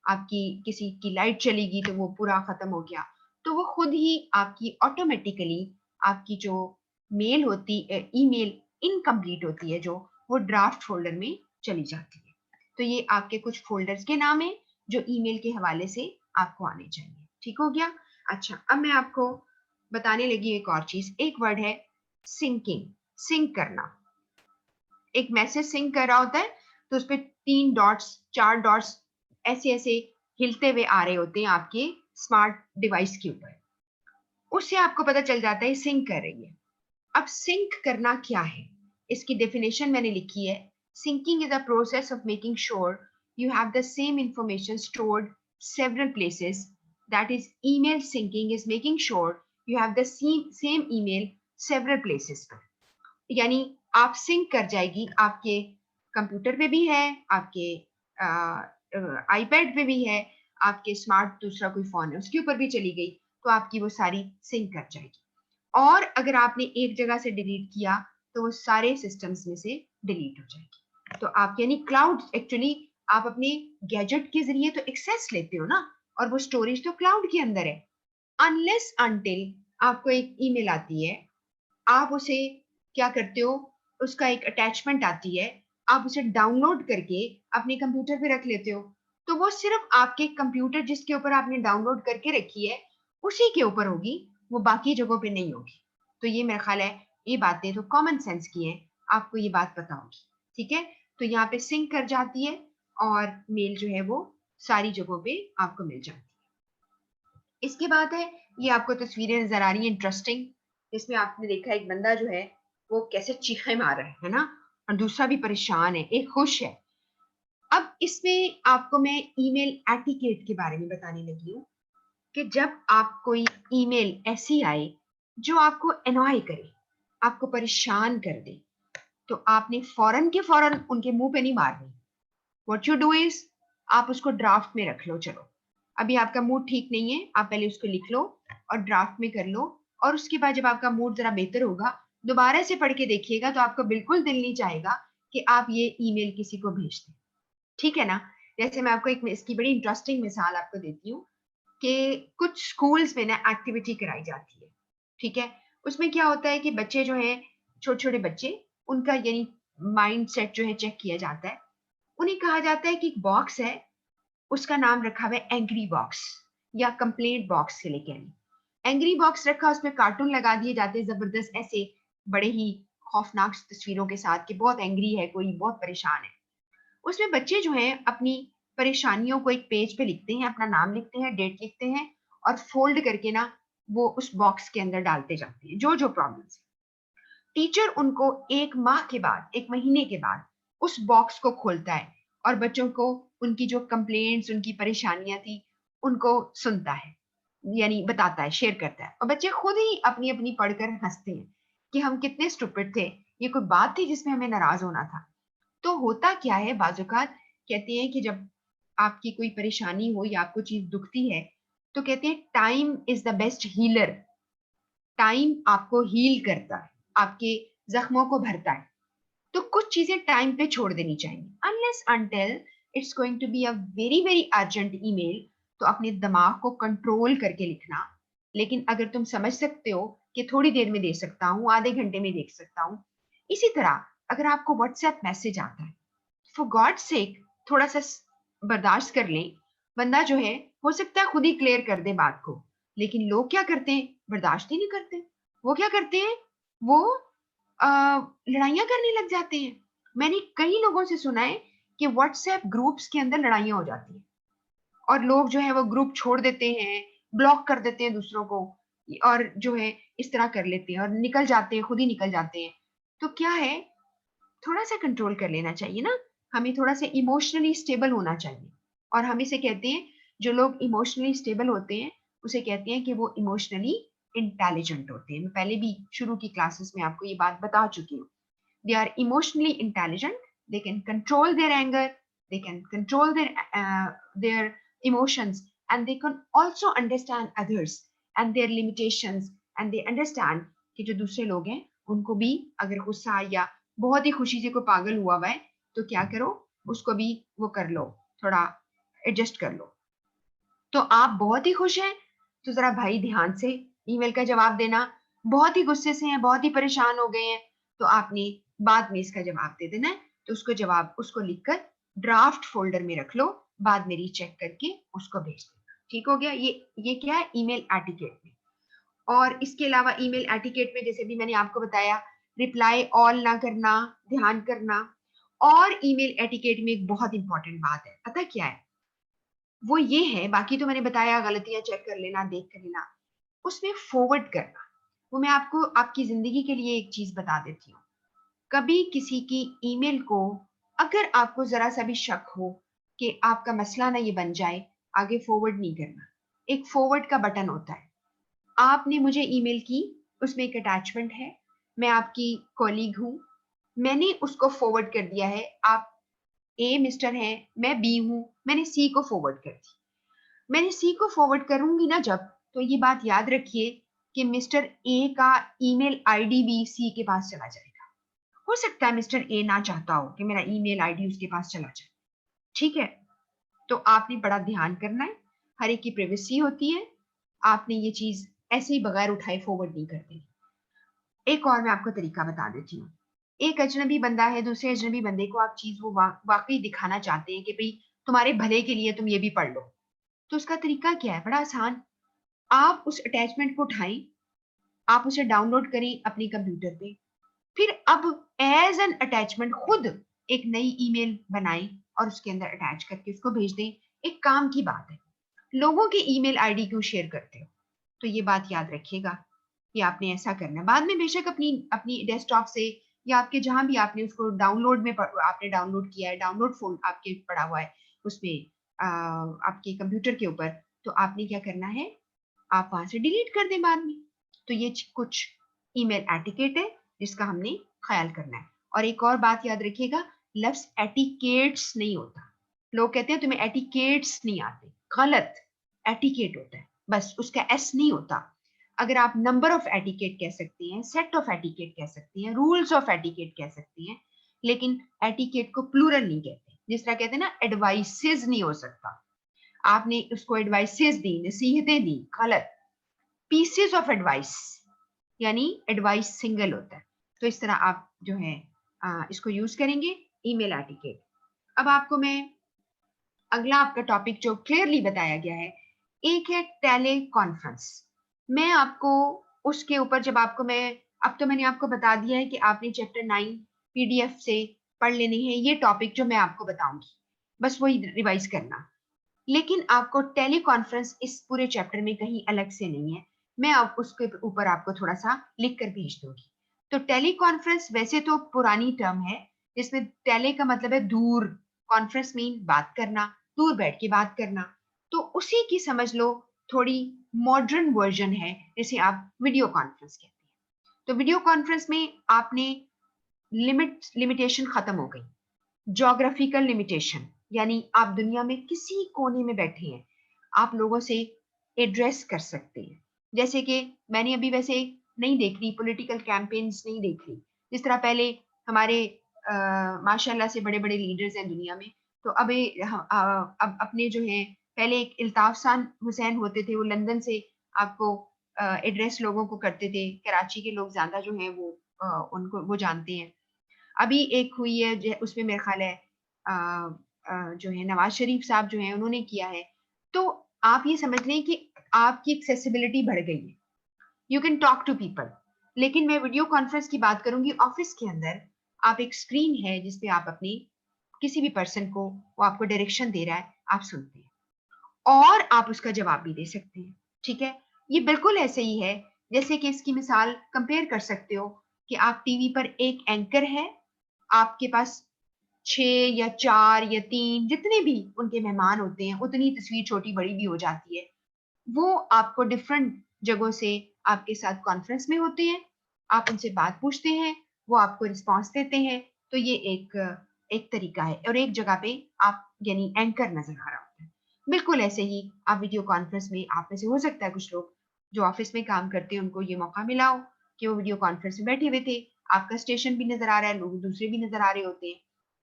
आपकी किसी की लाइट चली गई तो वो पूरा खत्म हो गया, तो वो खुद ही आपकी ऑटोमेटिकली आपकी जो मेल होती ईमेल इनकम्प्लीट होती है, जो वो ड्राफ्ट फोल्डर में चली जाती है। तो ये आपके कुछ फोल्डर्स के नाम है जो ईमेल के हवाले से आपको आने चाहिए। ठीक हो गया? अच्छा, अब मैं आपको बताने लगी एक और चीज, एक वर्ड है सिंकिंग, सिंक करना। एक मैसेज सिंक कर रहा होता है तो उस पर 3 डॉट्स 4 डॉट्स ऐसे ऐसे हिलते हुए आ रहे होते हैं आपके स्मार्ट डिवाइस के ऊपर, उससे आपको पता चल जाता है सिंक कर रही है। अब सिंक करना क्या है, इसकी डेफिनेशन मैंने लिखी है। Syncing is a process of making sure you have the same information stored several places, that is email syncing is making sure you have the same email several places पर। यानी आप सिंक कर जाएगी, आपके कंप्यूटर पे भी है, आपके आईपैड पे भी है, आपके स्मार्ट दूसरा कोई फोन है उसके ऊपर भी चली गई, तो आपकी वो सारी सिंक कर जाएगी। और अगर आपने एक जगह से डिलीट किया तो वो सारे सिस्टम्स में से डिलीट हो जाएगी। तो आप यानी क्लाउड, एक्चुअली आप अपने गैजेट के जरिए तो एक्सेस लेते हो ना, और वो स्टोरेज तो क्लाउड के अंदर है। अनलेस अनटिल आपको एक ईमेल आती है, आप उसे क्या करते हो, उसका एक अटैचमेंट आती है, आप उसे डाउनलोड करके अपने कंप्यूटर पे रख लेते हो, तो वो सिर्फ आपके कंप्यूटर जिसके ऊपर आपने डाउनलोड करके रखी है उसी के ऊपर होगी, वो बाकी जगहों पे नहीं होगी। तो ये मेरा ख्याल है ये बातें तो कॉमन सेंस की हैं, आपको ये बात पता होगी। ठीक है, तो यहाँ पे सिंक कर जाती है और मेल जो है वो सारी जगहों पे आपको मिल जाती है। इसके बाद है, ये आपको तस्वीरें नजर आ रही हैं इंटरेस्टिंग, इसमें आपने देखा एक बंदा जो है वो कैसे चीखे मार रहा है ना, और दूसरा भी परेशान है, एक खुश है। अब इसमें आपको मैं ईमेल एटिकेट के बारे में बताने लगी हूँ कि जब आप कोई ईमेल ऐसी आए जो आपको एनॉय करे, आपको परेशान कर दे, तो आपने फौरन के फौरन उनके मुंह पे नहीं मारनी। व्हाट यू डू इज, आप उसको ड्राफ्ट में रख लो। चलो अभी आपका मूड ठीक नहीं है, आप पहले उसको लिख लो और ड्राफ्ट में कर लो, और उसके बाद जब आपका मूड जरा बेहतर होगा दोबारा से पढ़ के देखिएगा तो आपको बिल्कुल दिल नहीं चाहेगा कि आप ये ईमेल किसी को भेज दें। ठीक है ना। जैसे मैं आपको एक इसकी बड़ी इंटरेस्टिंग मिसाल आपको देती हूँ कि कुछ स्कूल्स में ना एक्टिविटी कराई जाती है। ठीक है, उसमें क्या होता है कि बच्चे जो हैं, छोटे छोटे बच्चे, उनका यानी माइंड सेट जो है चेक किया जाता है। उन्हें कहा जाता है कि एक बॉक्स है, उसका नाम रखा हुआ है एंग्री बॉक्स या कंप्लेंट बॉक्स के लिए। एंग्री बॉक्स रखा, उसमें कार्टून लगा दिए जाते हैं जबरदस्त ऐसे बड़े ही खौफनाक तस्वीरों के साथ कि बहुत एंग्री है, कोई बहुत परेशान है। उसमें बच्चे जो हैं अपनी परेशानियों को एक पेज पे लिखते हैं, अपना नाम लिखते हैं, डेट लिखते हैं, और फोल्ड करके ना वो उस बॉक्स के अंदर डालते जाते हैं जो जो प्रॉब्लम्स। टीचर उनको एक माह के बाद, एक महीने के बाद उस बॉक्स को खोलता है और बच्चों को उनकी जो कंप्लेंट्स, उनकी परेशानियां थी, उनको सुनता है, यानी बताता है, शेयर करता है, और बच्चे खुद ही अपनी अपनी पढ़कर हंसते हैं कि हम कितने स्टूपिड थे, ये कोई बात थी जिसमें हमें नाराज होना था। तो होता क्या है, बाजुकात कहते हैं कि जब आपकी कोई परेशानी हो या आपको चीज दुखती है तो कहते हैं time is the best healer. Time आपको हील करता है, आपके जख्मों को भरता है। तो कुछ चीजें टाइम पे छोड़ देनी चाहिए, unless until it's going to be a very very urgent email, तो अपने दिमाग को कंट्रोल करके लिखना। लेकिन अगर तुम समझ सकते हो कि थोड़ी देर में दे सकता हूँ, आधे घंटे में देख सकता हूँ, इसी तरह अगर आपको व्हाट्सएप मैसेज आता है, फॉर गॉड सेक थोड़ा सा बर्दाश्त कर लें। बंदा जो है हो सकता है खुद ही क्लियर कर दे बात को, लेकिन लोग क्या करते हैं, बर्दाश्त ही नहीं करते। वो क्या करते हैं, वो लड़ाइयां करने लग जाते हैं। मैंने कई लोगों से सुना है कि व्हाट्सएप ग्रुप्स के अंदर लड़ाइयां हो जाती हैं और लोग जो है वो ग्रुप छोड़ देते हैं, ब्लॉक कर देते हैं दूसरों को, और जो है इस तरह कर लेते हैं और निकल जाते हैं, खुद ही निकल जाते हैं। तो क्या है, थोड़ा सा कंट्रोल कर लेना चाहिए ना। हमें थोड़ा सा इमोशनली स्टेबल होना चाहिए, और हम इसे कहते हैं, जो लोग इमोशनली स्टेबल होते हैं उसे कहते हैं कि वो इमोशनली इंटेलिजेंट होते हैं। मैं पहले भी शुरू की क्लासेस में आपको ये बात बता चुकी हूँ। They are emotionally intelligent, they can control their anger, they can control their emotions, and they can also understand others and their limitations, and they understand कि जो दूसरे लोग हैं उनको भी अगर गुस्सा या बहुत ही खुशी से कोई पागल हुआ हुआ है तो क्या करो, उसको भी वो कर लो, थोड़ा एडजस्ट कर लो। तो आप बहुत ही खुश हैं तो जरा भाई ध्यान से ईमेल का जवाब देना, बहुत ही गुस्से से हैं, बहुत ही परेशान हो गए हैं, तो आपने बाद में इसका जवाब दे देना है। तो उसको जवाब, उसको लिखकर ड्राफ्ट फोल्डर में रख लो, बाद में रीचेक करके उसको भेज देना। ठीक हो गया। ये क्या है ईमेल एटिकेट में। और इसके अलावा ईमेल एटिकेट में जैसे भी मैंने आपको बताया, रिप्लाई ऑल ना करना, ध्यान करना। और ईमेल एटिकेट में एक बहुत इंपॉर्टेंट बात है, पता क्या है, वो ये है, बाकी तो मैंने बताया गलतियां चेक कर लेना, देख कर लेना, उसमें फॉरवर्ड करना। वो मैं आपको आपकी जिंदगी के लिए एक चीज बता देती हूँ। कभी किसी की ईमेल को अगर आपको जरा सा भी शक हो कि आपका मसला ना ये बन जाए, आगे फॉरवर्ड नहीं करना। एक फॉरवर्ड का बटन होता है, आपने मुझे ईमेल की, उसमें एक अटैचमेंट है, मैं आपकी कॉलीग हूँ, मैंने उसको फॉरवर्ड कर दिया है। आप ए मिस्टर हैं, मैं बी हूँ, मैंने सी को फॉरवर्ड कर दी। मैंने सी को फॉरवर्ड करूंगी ना जब, तो ये बात याद रखिए कि मिस्टर ए का ईमेल आईडी भी सी के पास चला जाएगा। हो सकता है मिस्टर ए ना चाहता हो कि मेरा ईमेल आईडी उसके पास चला जाए। ठीक है, तो आपने बड़ा ध्यान करना है, हर एक की प्राइवेसी होती है, आपने ये चीज ऐसे ही बगैर उठाए फॉरवर्ड नहीं करनी। एक और मैं आपको तरीका बता देती हूँ। एक अजनबी बंदा है, दूसरे अजनबी बंदे को आप चीज वो वाकई दिखाना चाहते हैं कि भाई तुम्हारे भले के लिए तुम ये भी पढ़ लो। तो उसका तरीका क्या है? बड़ा आसान। आप उस अटैचमेंट को उठाएं, आप उसे डाउनलोड करें अपने कंप्यूटर पे, फिर अब एज एन अटैचमेंट खुद एक नई ईमेल बनाएं और उसके अंदर अटैच करके उसको भेज दें। एक काम की बात है, लोगों की ईमेल आईडी क्यों शेयर करते हो? तो ये बात याद रखिएगा कि आपने ऐसा करना है। बाद में बेशक अपनी अपनी डेस्कटॉप से या आपके जहां भी आपने उसको डाउनलोड में आपने डाउनलोड किया है, डाउनलोड फोल्ड आपके पड़ा हुआ है उसमें, आपके कंप्यूटर के ऊपर, तो आपने क्या करना है, आप वहां से डिलीट कर दें बाद में। तो ये कुछ ईमेल एटिकेट है जिसका हमने ख्याल करना है। और एक और बात याद रखिएगा, लफ्ज एटिकेट्स नहीं होता। लोग कहते हैं तुम्हें एटिकेट्स नहीं आते, गलत। एटिकेट होता है, बस उसका एस नहीं होता। अगर आप नंबर ऑफ एटिकेट कह सकती हैं, सेट ऑफ एटिकेट कह सकती हैं, रूल्स ऑफ एटिकेट कह सकती हैं, लेकिन एटिकेट को प्लूरल नहीं कहते। जिस तरह कहते हैं ना, एडवाइसेस नहीं हो सकता। आपने उसको एडवाइसेस दी, नसीहतें दी, गलत। पीसेस ऑफ एडवाइस, यानी एडवाइस सिंगल होता है। तो इस तरह आप जो है इसको यूज करेंगे, ईमेल एटिकेट। अब आपको मैं अगला आपका टॉपिक जो क्लियरली बताया गया है, एक है टेली कॉन्फ्रेंस। मैं आपको उसके ऊपर जब आपको मैं, अब तो मैंने आपको बता दिया है कि आपने चैप्टर 9 पीडीएफ से पढ़ लेने हैं ये टॉपिक जो मैं आपको बताऊंगी, बस वही रिवाइज करना। लेकिन आपको टेली कॉन्फ्रेंस इस पूरे चैप्टर में कहीं अलग से नहीं है, मैं आप उसके ऊपर आपको थोड़ा सा लिख कर भेज दूंगी। तो टेली कॉन्फ्रेंस वैसे तो पुरानी टर्म है, जिसमें टेली का मतलब है दूर, कॉन्फ्रेंस मीन बात करना, दूर बैठ के बात करना। तो उसी की समझ लो थोड़ी मॉडर्न वर्जन है, जिसे आप वीडियो कॉन्फ्रेंस कहते हैं। तो वीडियो कॉन्फ्रेंस में आपने लिमिटेशन खत्म हो गई, ज्योग्राफिकल लिमिटेशन, यानी आप दुनिया में किसी कोने में बैठे हैं, आप लोगों से एड्रेस कर सकते हैं। जैसे कि मैंने अभी वैसे नहीं देख रही, पॉलिटिकल कैंपेन्स नहीं देख रही, जिस तरह पहले हमारे माशाल्लाह से बड़े बड़े लीडर्स हैं दुनिया में। तो अब अपने जो हैं, पहले एक इल्ताफ हुसैन होते थे, वो लंदन से आपको एड्रेस लोगों को करते थे। कराची के लोग ज्यादा जो हैं वो उनको वो जानते हैं। अभी एक हुई है उसमें मेरा ख्याल है जो है नवाज शरीफ साहब जो है उन्होंने किया है। तो आप ये समझ लें कि आपकी एक्सेसिबिलिटी बढ़ गई है, you can talk to people. लेकिन मैं वीडियो कॉन्फ्रेंस की बात करूंगी ऑफिस के अंदर। आप एक स्क्रीन है जिसपे आप अपनी किसी भी पर्सन को, वो आपको डायरेक्शन दे रहा है, आप सुनते हैं और आप उसका जवाब भी दे सकते हैं। ठीक है, ये बिल्कुल ऐसे ही है जैसे कि इसकी मिसाल कंपेयर कर सकते हो कि आप टीवी पर एक एंकर है, आपके पास 6 या 4 या 3 जितने भी उनके मेहमान होते हैं, उतनी तस्वीर छोटी बड़ी भी हो जाती है। वो आपको डिफरेंट जगहों से आपके साथ कॉन्फ्रेंस में होते हैं, आप उनसे बात पूछते हैं, वो आपको रिस्पॉन्स देते हैं। तो ये एक एक तरीका है। और एक जगह पे आप यानी एंकर नजर आ रहा होता है। बिल्कुल ऐसे ही आप वीडियो कॉन्फ्रेंस में, आप में से हो सकता है कुछ लोग जो ऑफिस में काम करते हैं उनको ये मौका मिला हो कि वो वीडियो कॉन्फ्रेंस में बैठे हुए थे, आपका स्टेशन भी नजर आ रहा है, लोग दूसरे भी नजर आ रहे होते हैं।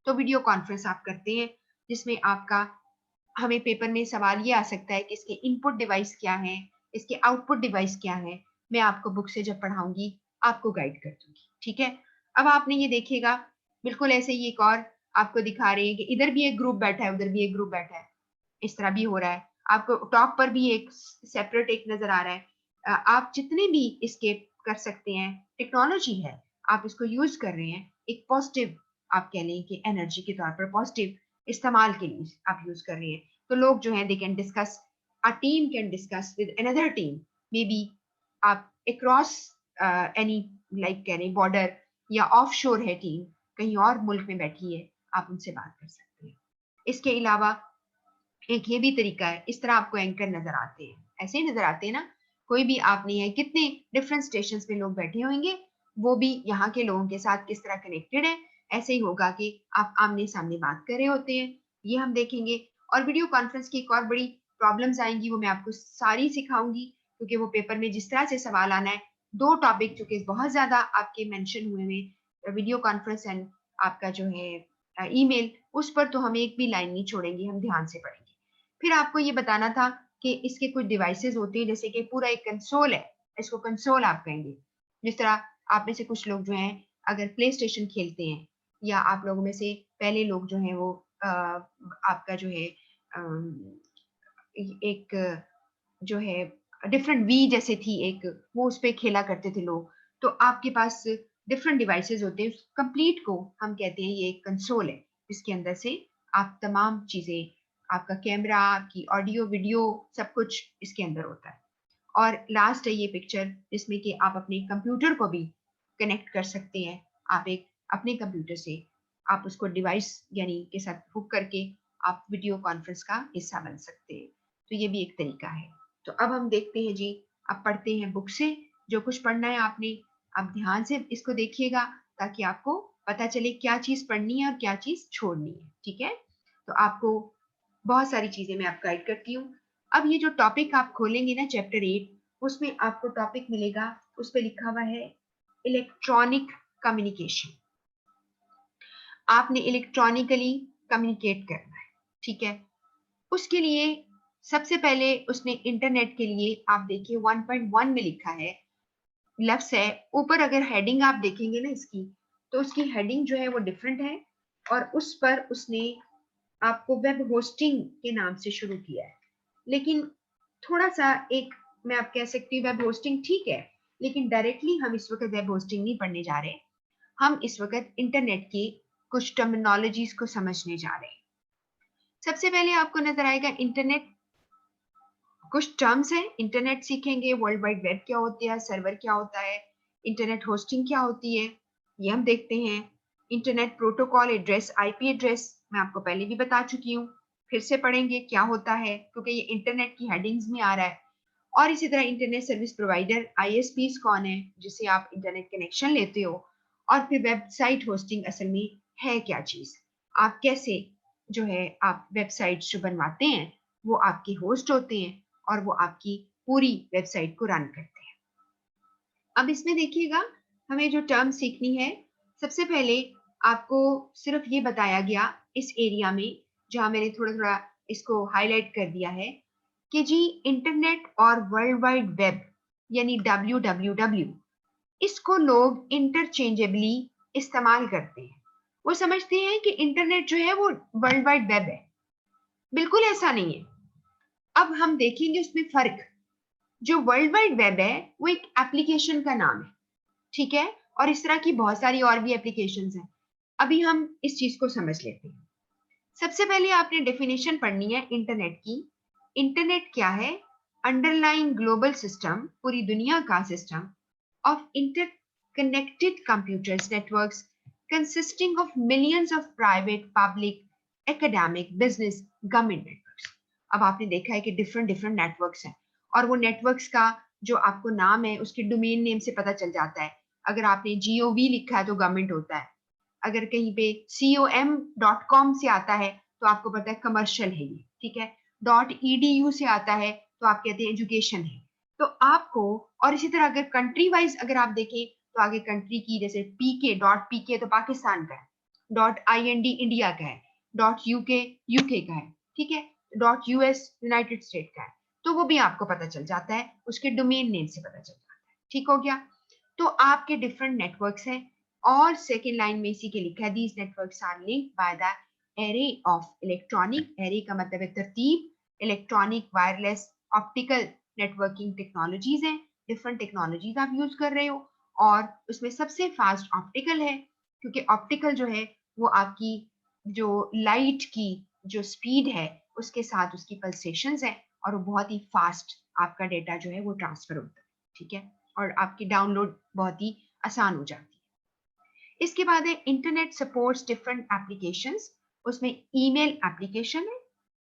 तो वीडियो कॉन्फ्रेंस आप करते हैं जिसमें आपका, हमें पेपर में सवाल ये आ सकता है कि इसके इनपुट डिवाइस क्या है, इसके आउटपुट डिवाइस क्या है। मैं आपको बुक से जब पढ़ाऊंगी आपको गाइड कर दूंगी। ठीक है, अब आपने ये देखिएगा, बिल्कुल ऐसे ही एक और आपको दिखा रहे हैं कि इधर भी एक ग्रुप बैठा है, उधर भी एक ग्रुप बैठा है, इस तरह भी हो रहा है। आपको टॉप पर भी एक सेपरेट एक नजर आ रहा है। आप जितने भी इसके कर सकते हैं, टेक्नोलॉजी है, आप इसको यूज कर रहे हैं एक पॉजिटिव, आप कह लें कि एनर्जी के तौर पर पॉजिटिव इस्तेमाल के लिए आप यूज कर रहे हैं। तो लोग जो हैं they can discuss, a team can discuss with another team, may be आप अक्रॉस एनी, लाइक कह रहे बॉर्डर या ऑफ शोर है टीम, कहीं और मुल्क में बैठी है, आप उनसे बात कर सकते हैं। इसके अलावा एक ये भी तरीका है, इस तरह आपको एंकर नजर आते हैं, ऐसे ही नजर आते हैं ना, कोई भी आप नहीं है, कितने डिफरेंट स्टेशन पे लोग बैठे होंगे, वो भी यहाँ के लोगों के साथ किस तरह कनेक्टेड है। ऐसे ही होगा कि आप आमने सामने बात कर रहे होते हैं, ये हम देखेंगे। और वीडियो कॉन्फ्रेंस की एक और बड़ी प्रॉब्लम्स आएंगी, वो मैं आपको सारी सिखाऊंगी, क्योंकि वो पेपर में जिस तरह से सवाल आना है, दो टॉपिक चूंकि बहुत ज्यादा आपके मेंशन हुए हैं, वीडियो कॉन्फ्रेंस एंड आपका जो है ईमेल, उस पर तो हम एक भी लाइन नहीं छोड़ेंगे, हम ध्यान से पढ़ेंगे। फिर आपको ये बताना था कि इसके कुछ डिवाइसेस होते हैं, जैसे कि पूरा एक कंसोल है, इसको कंसोल आप कहेंगे। जिस तरह आप में से कुछ लोग जो हैं अगर प्ले स्टेशन खेलते हैं, या आप लोगों में से पहले लोग जो हैं वो आपका जो है एक जो है डिफरेंट वी जैसे थी एक, वो उस पे खेला करते थे लोग। तो आपके पास डिफरेंट डिवाइसेस होते हैं, कंप्लीट को हम कहते हैं ये एक कंसोल है, जिसके अंदर से आप तमाम चीजें, आपका कैमरा, आपकी ऑडियो वीडियो, सब कुछ इसके अंदर होता है। और लास्ट है ये पिक्चर, जिसमें कि आप अपने कंप्यूटर को भी कनेक्ट कर सकते हैं। आप एक अपने कंप्यूटर से आप उसको डिवाइस यानी के साथ हुक करके आप वीडियो कॉन्फ्रेंस का हिस्सा बन सकते हैं। तो ये भी एक तरीका है। तो अब हम देखते हैं जी, अब पढ़ते हैं बुक से। जो कुछ पढ़ना है आपने, आप ध्यान से इसको देखिएगा, ताकि आपको पता चले क्या चीज पढ़नी है और क्या चीज छोड़नी है। ठीक है, तो आपको बहुत सारी चीजें मैं आपको गाइड करती हूँ। अब ये जो टॉपिक आप खोलेंगे ना, चैप्टर 8, उसमें आपको टॉपिक मिलेगा, उस पर लिखा हुआ है इलेक्ट्रॉनिक कम्युनिकेशन। आपने इलेक्ट्रॉनिकली कम्युनिकेट करना है, ठीक है। उसके लिए सबसे पहले उसने इंटरनेट के लिए, आप देखिए 1.1 में लिखा है, लफ्ज है ऊपर। अगर हेडिंग आप देखेंगे ना इसकी, तो उसकी हेडिंग जो है वो डिफरेंट है, और उस पर उसने आपको वेब होस्टिंग के नाम से शुरू किया है। लेकिन थोड़ा सा एक, मैं आप कह सकती हूँ वेब होस्टिंग ठीक है, लेकिन डायरेक्टली हम इस वक्त वेब होस्टिंग नहीं पढ़ने जा रहे। हम इस वक्त इंटरनेट की कुछ टर्मिनोलॉजीज को समझने जा रहे हैं। सबसे पहले आपको नजर आएगा इंटरनेट, कुछ टर्म्स हैं। इंटरनेट सीखेंगे, वर्ल्ड वाइड वेब क्या होता है, सर्वर क्या होता है, इंटरनेट होस्टिंग क्या होती है, ये हम देखते हैं। Internet protocol address, IP address, मैं आपको पहले भी बता चुकी हूँ, फिर से पढ़ेंगे क्या होता है, क्योंकि ये इंटरनेट की हेडिंग्स में आ रहा है। और इसी तरह इंटरनेट सर्विस प्रोवाइडर, आईएसपीज कौन है, जिससे आप इंटरनेट कनेक्शन लेते हो। और फिर वेबसाइट होस्टिंग असल में है क्या चीज, आप कैसे जो है आप वेबसाइट जो बनवाते हैं वो आपके होस्ट होते हैं, और वो आपकी पूरी वेबसाइट को रन करते हैं। अब इसमें देखिएगा, हमें जो टर्म सीखनी है, सबसे पहले आपको सिर्फ ये बताया गया इस एरिया में, जहां मैंने थोड़ा थोड़ा इसको हाईलाइट कर दिया है, कि जी इंटरनेट और वर्ल्ड वाइड वेब यानी WWW, इसको लोग इंटरचेंजेबली इस्तेमाल करते हैं। वो समझते हैं कि इंटरनेट जो है वो वर्ल्ड वाइड वेब है। बिल्कुल ऐसा नहीं है। अब हम देखेंगे उसमें फर्क। जो वर्ल्ड वाइड वेब है वो एक एप्लीकेशन का नाम है, ठीक है, और इस तरह की बहुत सारी और भी एप्लीकेशंस हैं। अभी हम इस चीज को समझ लेते हैं। सबसे पहले आपने डेफिनेशन पढ़नी है इंटरनेट की। इंटरनेट क्या है? अंडरलाइंग ग्लोबल सिस्टम, पूरी दुनिया का system of interconnected computers networks consisting of millions of private, public, academic, business, government networks. अब आपने देखा है कि डिफरेंट डिफरेंट नेटवर्क्स हैं, और वो नेटवर्क्स का जो आपको नाम है उसके डोमेन नेम से पता चल जाता है। अगर आपने GOV लिखा है तो गवर्नमेंट होता है, अगर कहीं पे com.com से आता है तो आपको पता है कमर्शियल है ये, ठीक है। .edu से आता है तो आप कहते हैं एजुकेशन है। तो आपको, और इसी तरह अगर कंट्री वाइज अगर आप देखें, तो आगे कंट्री की जैसे .pk तो पाकिस्तान का है, .ind इंडिया का है, .uk यूके का है, ठीक है, .us यूनाइटेड स्टेट का है। तो वो भी आपको पता चल जाता है, उसके डोमेन नेम से पता चल जाता है। ठीक हो गया। तो आपके डिफरेंट नेटवर्क्स हैं, और सेकेंड लाइन में इसी के लिखा है, these networks are linked by the array of electronic, array का मतलब है तरतीब, electronic, wireless, optical networking technologies हैं। डिफरेंट टेक्नोलॉजीज आप यूज कर रहे हो, और उसमें सबसे फास्ट ऑप्टिकल है, क्योंकि ऑप्टिकल जो है वो आपकी जो लाइट की जो स्पीड है उसके साथ उसकी पल्सेशंस है, और वो बहुत ही फास्ट आपका डेटा जो है वो ट्रांसफर होता है, ठीक है, और आपकी डाउनलोड बहुत ही आसान हो जाती है। इसके बाद है इंटरनेट सपोर्ट्स डिफरेंट एप्लीकेशंस। उसमें ईमेल एप्लीकेशन है,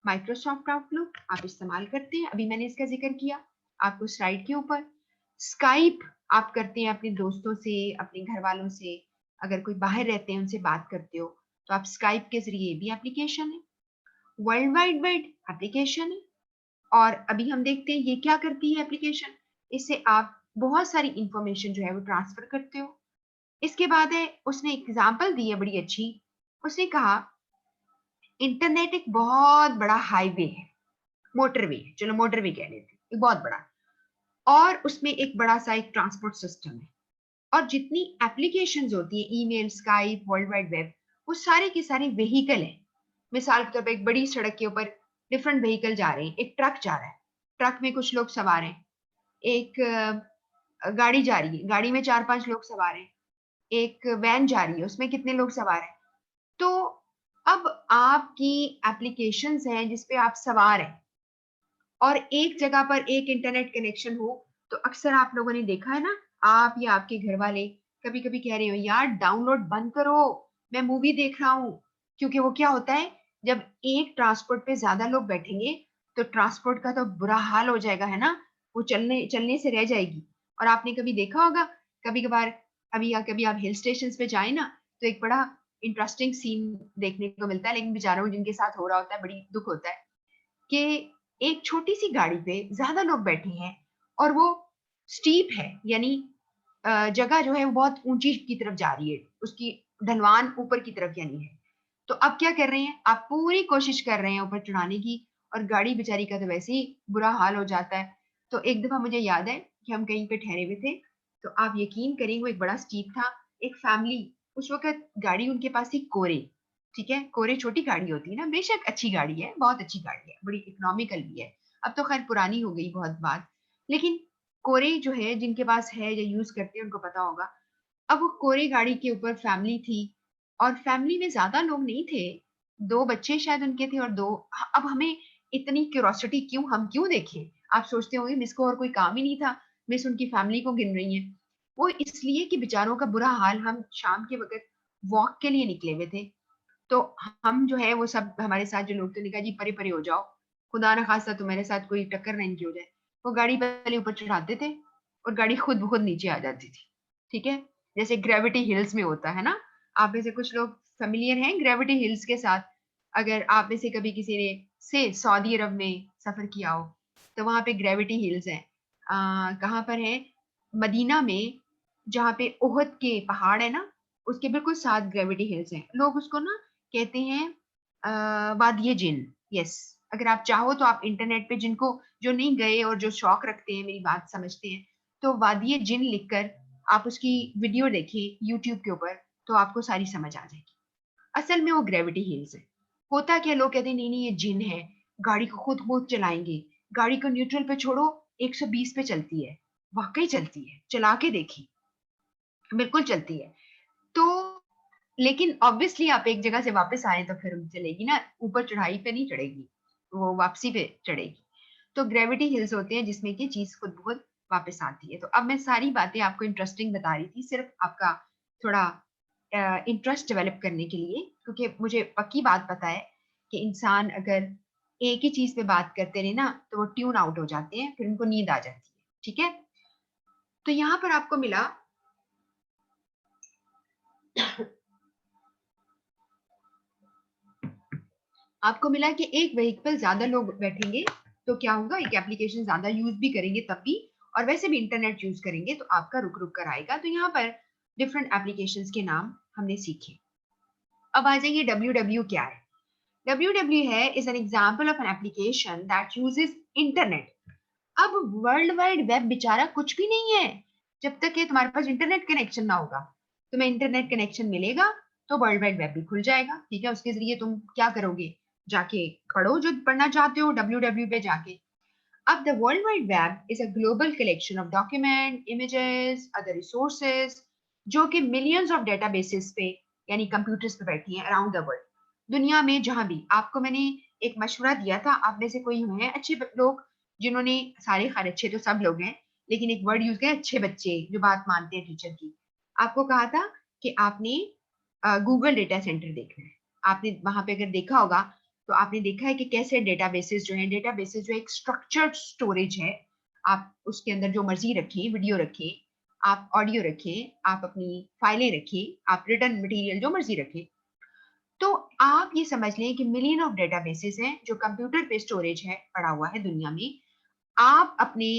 माइक्रोसॉफ्ट आउटलुक आप इस्तेमाल करते हैं, अभी मैंने इसका जिक्र किया आपको स्लाइड के ऊपर। स्काइप आप करते हैं अपने दोस्तों से, अपने घर वालों से, अगर कोई बाहर रहते हैं उनसे बात करते हो तो आप स्काइप के जरिए भी एप्लीकेशन है। वर्ल्ड वाइड वेब एप्लीकेशन है, और अभी हम देखते हैं ये क्या करती है एप्लीकेशन, इससे आप बहुत सारी इंफॉर्मेशन जो है वो ट्रांसफर करते हो। इसके बाद है, उसने एग्जाम्पल दी है बड़ी अच्छी। उसने कहा इंटरनेट एक बहुत बड़ा हाईवे है, मोटरवे, चलो मोटरवे कह लेते हैं, एक बहुत बड़ा, और उसमें एक बड़ा सा एक ट्रांसपोर्ट सिस्टम है, और जितनी एप्लीकेशंस होती है, email, Skype, world wide web, वो सारे के सारे व्हीकल हैं। मिसाल के तौर पर एक बड़ी सड़क के ऊपर डिफरेंट व्हीकल जा रहे हैं, एक ट्रक जा रहा है, ट्रक में कुछ लोग सवार हैं, एक गाड़ी जा रही है, गाड़ी में 4-5 लोग सवार हैं, एक वैन जा रही है, उसमें कितने लोग सवार हैं। तो अब आपकी एप्लीकेशंस हैं जिस पे आप सवार हैं और एक जगह पर एक इंटरनेट कनेक्शन हो, तो अक्सर आप लोगों ने देखा है ना, आप या आपके घर वाले कभी-कभी कह रहे हो, यार डाउनलोड बंद करो, मैं मूवी देख रहा हूँ। क्योंकि वो क्या होता है, जब एक ट्रांसपोर्ट पे ज़्यादा लोग बैठेंगे, तो ट्रांसपोर्ट का तो बुरा हाल हो जाएगा, है ना? वो चलने चलने से रह जाएगी। और आपने कभी देखा होगा, कभी-कभार अभी या कभी आप हिल स्टेशंस पे जाएँ ना, तो एक बड़ा इंटरेस्टिंग सीन देखने को मिलता है, लेकिन बेचारों जिनके साथ हो रहा होता है, बड़ी दुःख होता है। कि एक छोटी-सी गाड़ी पे ज़्यादा लोग बैठे हैं और वो स्टीप है, यानी जगह जो है वो बहुत ऊँची की तरफ जा रही है, उसकी ढलवान ऊपर की तरफ यानी है। तो अब क्या कर रहे हैं, आप पूरी कोशिश कर रहे हैं ऊपर चढ़ाने की और गाड़ी बेचारी का तो वैसे ही बुरा हाल हो जाता है। तो एक दफ़ा मुझे याद है कि हम कहीं पे ठहरे हुए थे, तो आप यकीन करेंगे वो एक बड़ा स्टीप था, एक फैमिली उस वक़्त गाड़ी उनके पास थी कोरे, ठीक है? कोरे छोटी गाड़ी होती है ना, बेशक अच्छी गाड़ी है, बहुत अच्छी गाड़ी है, बड़ी इकोनॉमिकल भी है। अब तो खैर पुरानी हो गई बहुत बात, लेकिन कोरे जो है जिनके पास है या यूज़ करते हैं उनको पता होगा। अब वो कोरे गाड़ी के ऊपर फैमिली थी और फैमिली में ज़्यादा लोग नहीं थे, 2 बच्चे शायद उनके थे और 2 अब हमें इतनी क्यूरोसिटी क्यों, हम क्यों देखें? आप सोचते होंगे मिस को और कोई काम ही नहीं था, मिस उनकी फैमिली को गिन रही हैं। वो इसलिए कि बेचारों का बुरा हाल, हम शाम के वक़्त वॉक के लिए निकले हुए थे। तो हम जो है वो सब हमारे साथ जो लोग थे, उन्होंने कहा जी परे-परे हो जाओ, खुदा ना खास्ता तुम्हारे साथ कोई टक्कर ना इनकी हो जाए। वो गाड़ी पहले ऊपर चढ़ाते थे और गाड़ी खुद ब खुद नीचे आ जाती थी, ठीक है? जैसे ग्रेविटी हिल्स में होता है ना? आप में से कुछ लोग फ़ैमिलियर हैं ग्रेविटी हिल्स के साथ? अगर आप में से कभी किसी ने से सऊदी अरब में सफ़र किया हो, तो वहाँ पे ग्रेविटी हिल्स हैं। कहाँ पर है? मदीना में, जहाँ पे उहद के पहाड़ है ना, उसके बिल्कुल साथ ग्रेविटी हिल्स हैं। लोग उसको ना कहते हैं वादिये जिन। यस, अगर आप चाहो तो आप इंटरनेट पे, जिनको जो नहीं गए और जो शौक रखते हैं, मेरी बात समझते हैं, तो वादिये जिन लिखकर आप उसकी वीडियो देखें यूट्यूब के ऊपर, तो आपको सारी समझ आ जाएगी। असल में वो ग्रेविटी हिल्स है। होता क्या, लोग कहते हैं नहीं नहीं ये जिन है, गाड़ी को खुद खुद चलाएंगे, गाड़ी को न्यूट्रल पे छोड़ो, 120 पे चलती है। वाकई चलती है, चला के देखी, बिल्कुल चलती है। तो लेकिन ऑब्वियसली आप एक जगह से वापस आए तो फिर चलेगी ना, ऊपर चढ़ाई पे नहीं चढ़ेगी, वो वापसी पे चढ़ेगी। तो ग्रेविटी हिल्स होते हैं जिसमें कि चीज़ खुद ब खुद वापस आती है। तो अब मैं सारी बातें आपको इंटरेस्टिंग बता रही थी, सिर्फ़ आपका थोड़ा इंटरेस्ट डेवलप करने के लिए, क्योंकि मुझे पक्की बात पता है कि इंसान अगर एक ही चीज़ पे बात करते रहे ना, तो वो ट्यून आउट हो जाते हैं, फिर उनको नींद आ जाती है। ठीक है? तो यहाँ पर आपको मिला आपको मिला कि एक व्हीकल ज़्यादा लोग बैठेंगे, तो क्या होगा, एक एप्लीकेशन ज़्यादा यूज़ भी करेंगे तब भी, और वैसे भी इंटरनेट यूज़ करेंगे तो आपका रुक-रुक कर आएगा। तो यहाँ पर डिफरेंट एप्लीकेशंस के नाम हमने सीखे। अब आ जाइए डब्ल्यूडब्ल्यू क्या है? डब्ल्यूडब्ल्यू है is an example of an application that uses internet. अब वर्ल्ड वाइड वेब बेचारा कुछ भी नहीं है, जब तक कि तुम्हारे पास इंटरनेट कनेक्शन ना होगा। तुम्हें इंटरनेट कनेक्शन मिलेगा तो वर्ल्ड वाइड वेब भी खुल जाएगा, ठीक है? उसके ज़रिए तुम क्या करोगे? जाके पढ़ो जो पढ़ना चाहते हो डब्ल्यूडब्ल्यू पे जाके। अब the world wide web is a global collection of document, images, other resources, जो कि मिलियंस ऑफ डेटाबेसेस पे, यानी कंप्यूटर्स पे बैठी हैं अराउंड द वर्ल्ड। दुनिया में जहाँ भी, आपको मैंने एक मशवरा दिया था, आप में से कोई हैं अच्छे लोग जिन्होंने, सारे खैर अच्छे तो सब लोग हैं, लेकिन एक वर्ड यूज़ किया अच्छे बच्चे जो बात मानते हैं टीचर की। आपको कहा था कि आपने गूगल डेटा सेंटर देखना है। आपने वहाँ पे अगर देखा होगा, तो आपने देखा है कि कैसे डेटाबेसेस जो हैं, डेटाबेसेस जो एक स्ट्रक्चर्ड स्टोरेज है, आप उसके अंदर जो मर्ज़ी रखें, वीडियो रखें, आप ऑडियो रखें, आप अपनी फाइलें रखें, आप रिटन मटीरियल जो मर्ज़ी रखें। तो आप ये समझ लें कि मिलियन ऑफ डेटाबेसेस हैं जो कंप्यूटर पे स्टोरेज है, पड़ा हुआ है दुनिया में। आप अपने,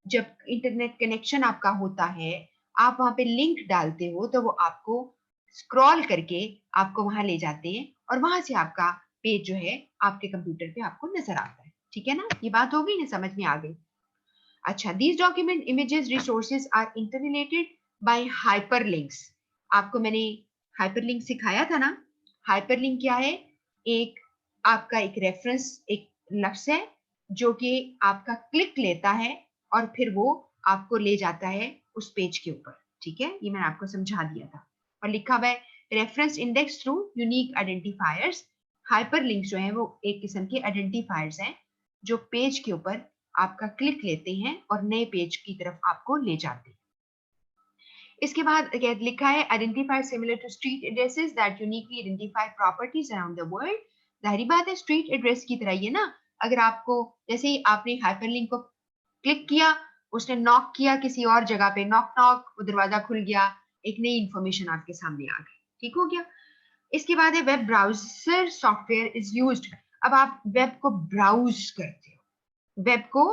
जब इंटरनेट कनेक्शन आपका होता है, आप वहाँ पे लिंक डालते हो, तो वो आपको स्क्रॉल करके आपको वहाँ ले जाते हैं और वहाँ से आपका पेज जो है, आपके कंप्यूटर पे आपको नज़र आता है। ठीक है ना? ये बात हो गई ना, समझ में आ गई? अच्छा, these document images resources are interrelated by hyperlinks। आपको मैंने हाइपरलिंक सिखाया था ना? हाइपरलिंक क्या है? एक आपका एक रेफरेंस, एक लफ्ज है जो कि आपका क्लिक लेता है और फिर वो आपको ले जाता है उस पेज के ऊपर। ठीक है, ये मैंने आपको समझा दिया था। और लिखा हुआ है reference index through unique identifiers. Hyperlinks जो है वो एक किस्म के आइडेंटिफायर्स हैं जो पेज के ऊपर आपका क्लिक लेते हैं और नए पेज की तरफ आपको ले जाते हैं। इसके बाद लिखा है identify similar to street addresses that uniquely identify properties around the world. जाहिर बात है स्ट्रीट एड्रेस की तरह ही है ना। अगर आपको जैसे ही आपने हाइपरलिंक को क्लिक किया, उसने नॉक किया किसी और जगह पे, नॉक नॉक, वो दरवाजा खुल गया, एक नई इंफॉर्मेशन आपके सामने आ गई। ठीक हो गया। इसके बाद है web browser software is used. अब आप वेब को ब्राउज करते हो, वेब को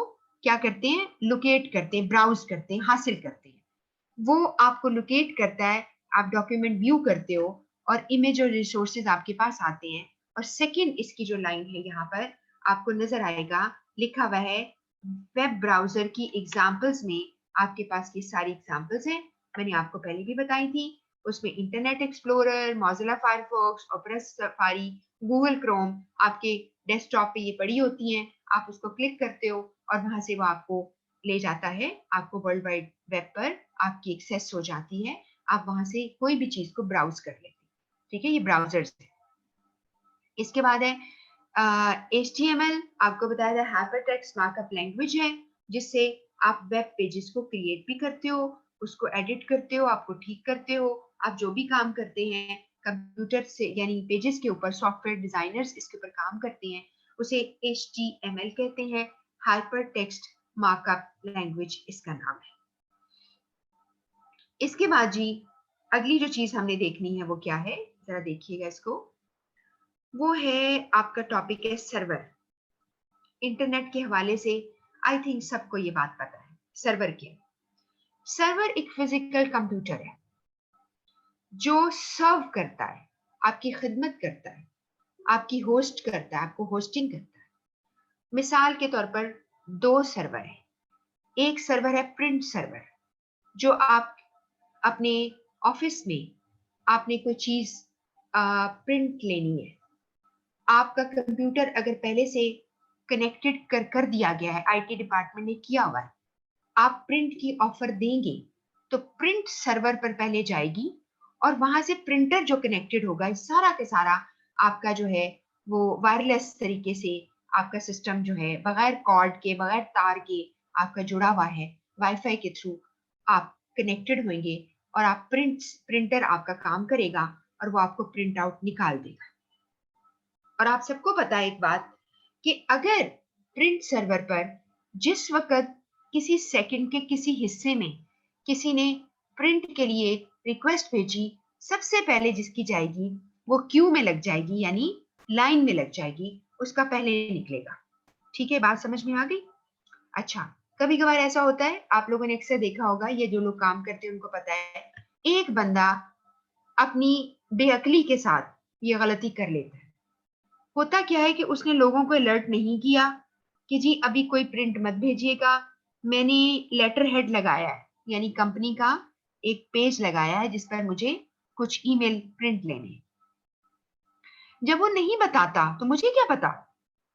क्या करते हैं, लोकेट करते हैं, ब्राउज करते हैं, हासिल करते हैं। वो आपको लोकेट करता है, आप डॉक्यूमेंट व्यू करते हो और इमेज और रिसोर्सेज आपके पास आते हैं। और सेकंड इसकी जो लाइन है यहाँ पर आपको नजर आएगा, लिखा हुआ है वेब ब्राउजर की एग्जांपल्स में आपके पास ये सारी एग्जांपल्स हैं, मैंने आपको पहले भी बताई थी। उसमें internet explorer, Mozilla Firefox, opera safari, Google Chrome आपके डेस्कटॉप पे ये पड़ी होती हैं। आप उसको क्लिक करते हो और वहां से वो आपको ले जाता है, आपको वर्ल्ड वाइड वेब पर आपकी एक्सेस हो जाती है। आप वहां से कोई भी चीज को ब्राउज कर लेते हैं। ठीक है, ये ब्राउजर्स है। इसके बाद है HTML, आपको बताया था हाइपरटेक्स्ट मार्कअप लैंग्वेज है, जिससे आप वेब पेजेस को क्रिएट भी करते हो, उसको एडिट करते हो, आपको ठीक करते हो। आप जो भी काम करते हैं कंप्यूटर से, यानी पेजेस के ऊपर, सॉफ्टवेयर डिजाइनर्स इसके ऊपर काम करते हैं, उसे HTML कहते हैं। हाइपरटेक्स्ट मार्कअप लैंग्वेज इसका नाम है। इसके बाद जी अगली जो चीज हमने देखनी है वो क्या है, जरा देखिएगा इसको। वो है आपका टॉपिक है सर्वर। इंटरनेट के हवाले से आई थिंक सबको ये बात पता है सर्वर की। सर्वर एक फिजिकल कंप्यूटर है जो सर्व करता है, आपकी खिदमत करता है, आपकी होस्ट करता है, आपको होस्टिंग करता है। मिसाल के तौर पर दो सर्वर है। एक सर्वर है प्रिंट सर्वर, जो आप अपने ऑफिस में आपने कोई चीज प्रिंट लेनी है, आपका कंप्यूटर अगर पहले से कनेक्टेड कर दिया गया है, IT डिपार्टमेंट ने किया हुआ है, आप प्रिंट की ऑफर देंगे तो प्रिंट सर्वर पर पहले जाएगी और वहां से प्रिंटर जो कनेक्टेड होगा, सारा के सारा आपका जो है वो वायरलेस तरीके से आपका सिस्टम जो है बगैर कॉर्ड के, बगैर तार के आपका जुड़ा हुआ है, वाईफाई के थ्रू आप कनेक्टेड होंगे और आप प्रिंटर आपका काम करेगा और वो आपको प्रिंट आउट निकाल देगा। और आप सबको पता है एक बात कि अगर प्रिंट सर्वर पर जिस वक्त किसी सेकंड के किसी हिस्से में किसी ने प्रिंट के लिए रिक्वेस्ट भेजी, सबसे पहले जिसकी जाएगी वो क्यू में लग जाएगी, यानी लाइन में लग जाएगी, उसका पहले निकलेगा। ठीक है, बात समझ में आ गई। अच्छा, कभी कभार ऐसा होता है, आप लोगों ने अक्सर देखा होगा, ये जो लोग काम करते हैं उनको पता है, एक बंदा अपनी बेअकली के साथ ये गलती कर लेता है। होता क्या है कि उसने लोगों को अलर्ट नहीं किया कि जी अभी कोई प्रिंट मत भेजिएगा, मैंने लेटर हेड लगाया है, यानी कंपनी का एक पेज लगाया है जिस पर मुझे कुछ ईमेल प्रिंट लेने हैं। जब वो नहीं बताता तो मुझे क्या पता,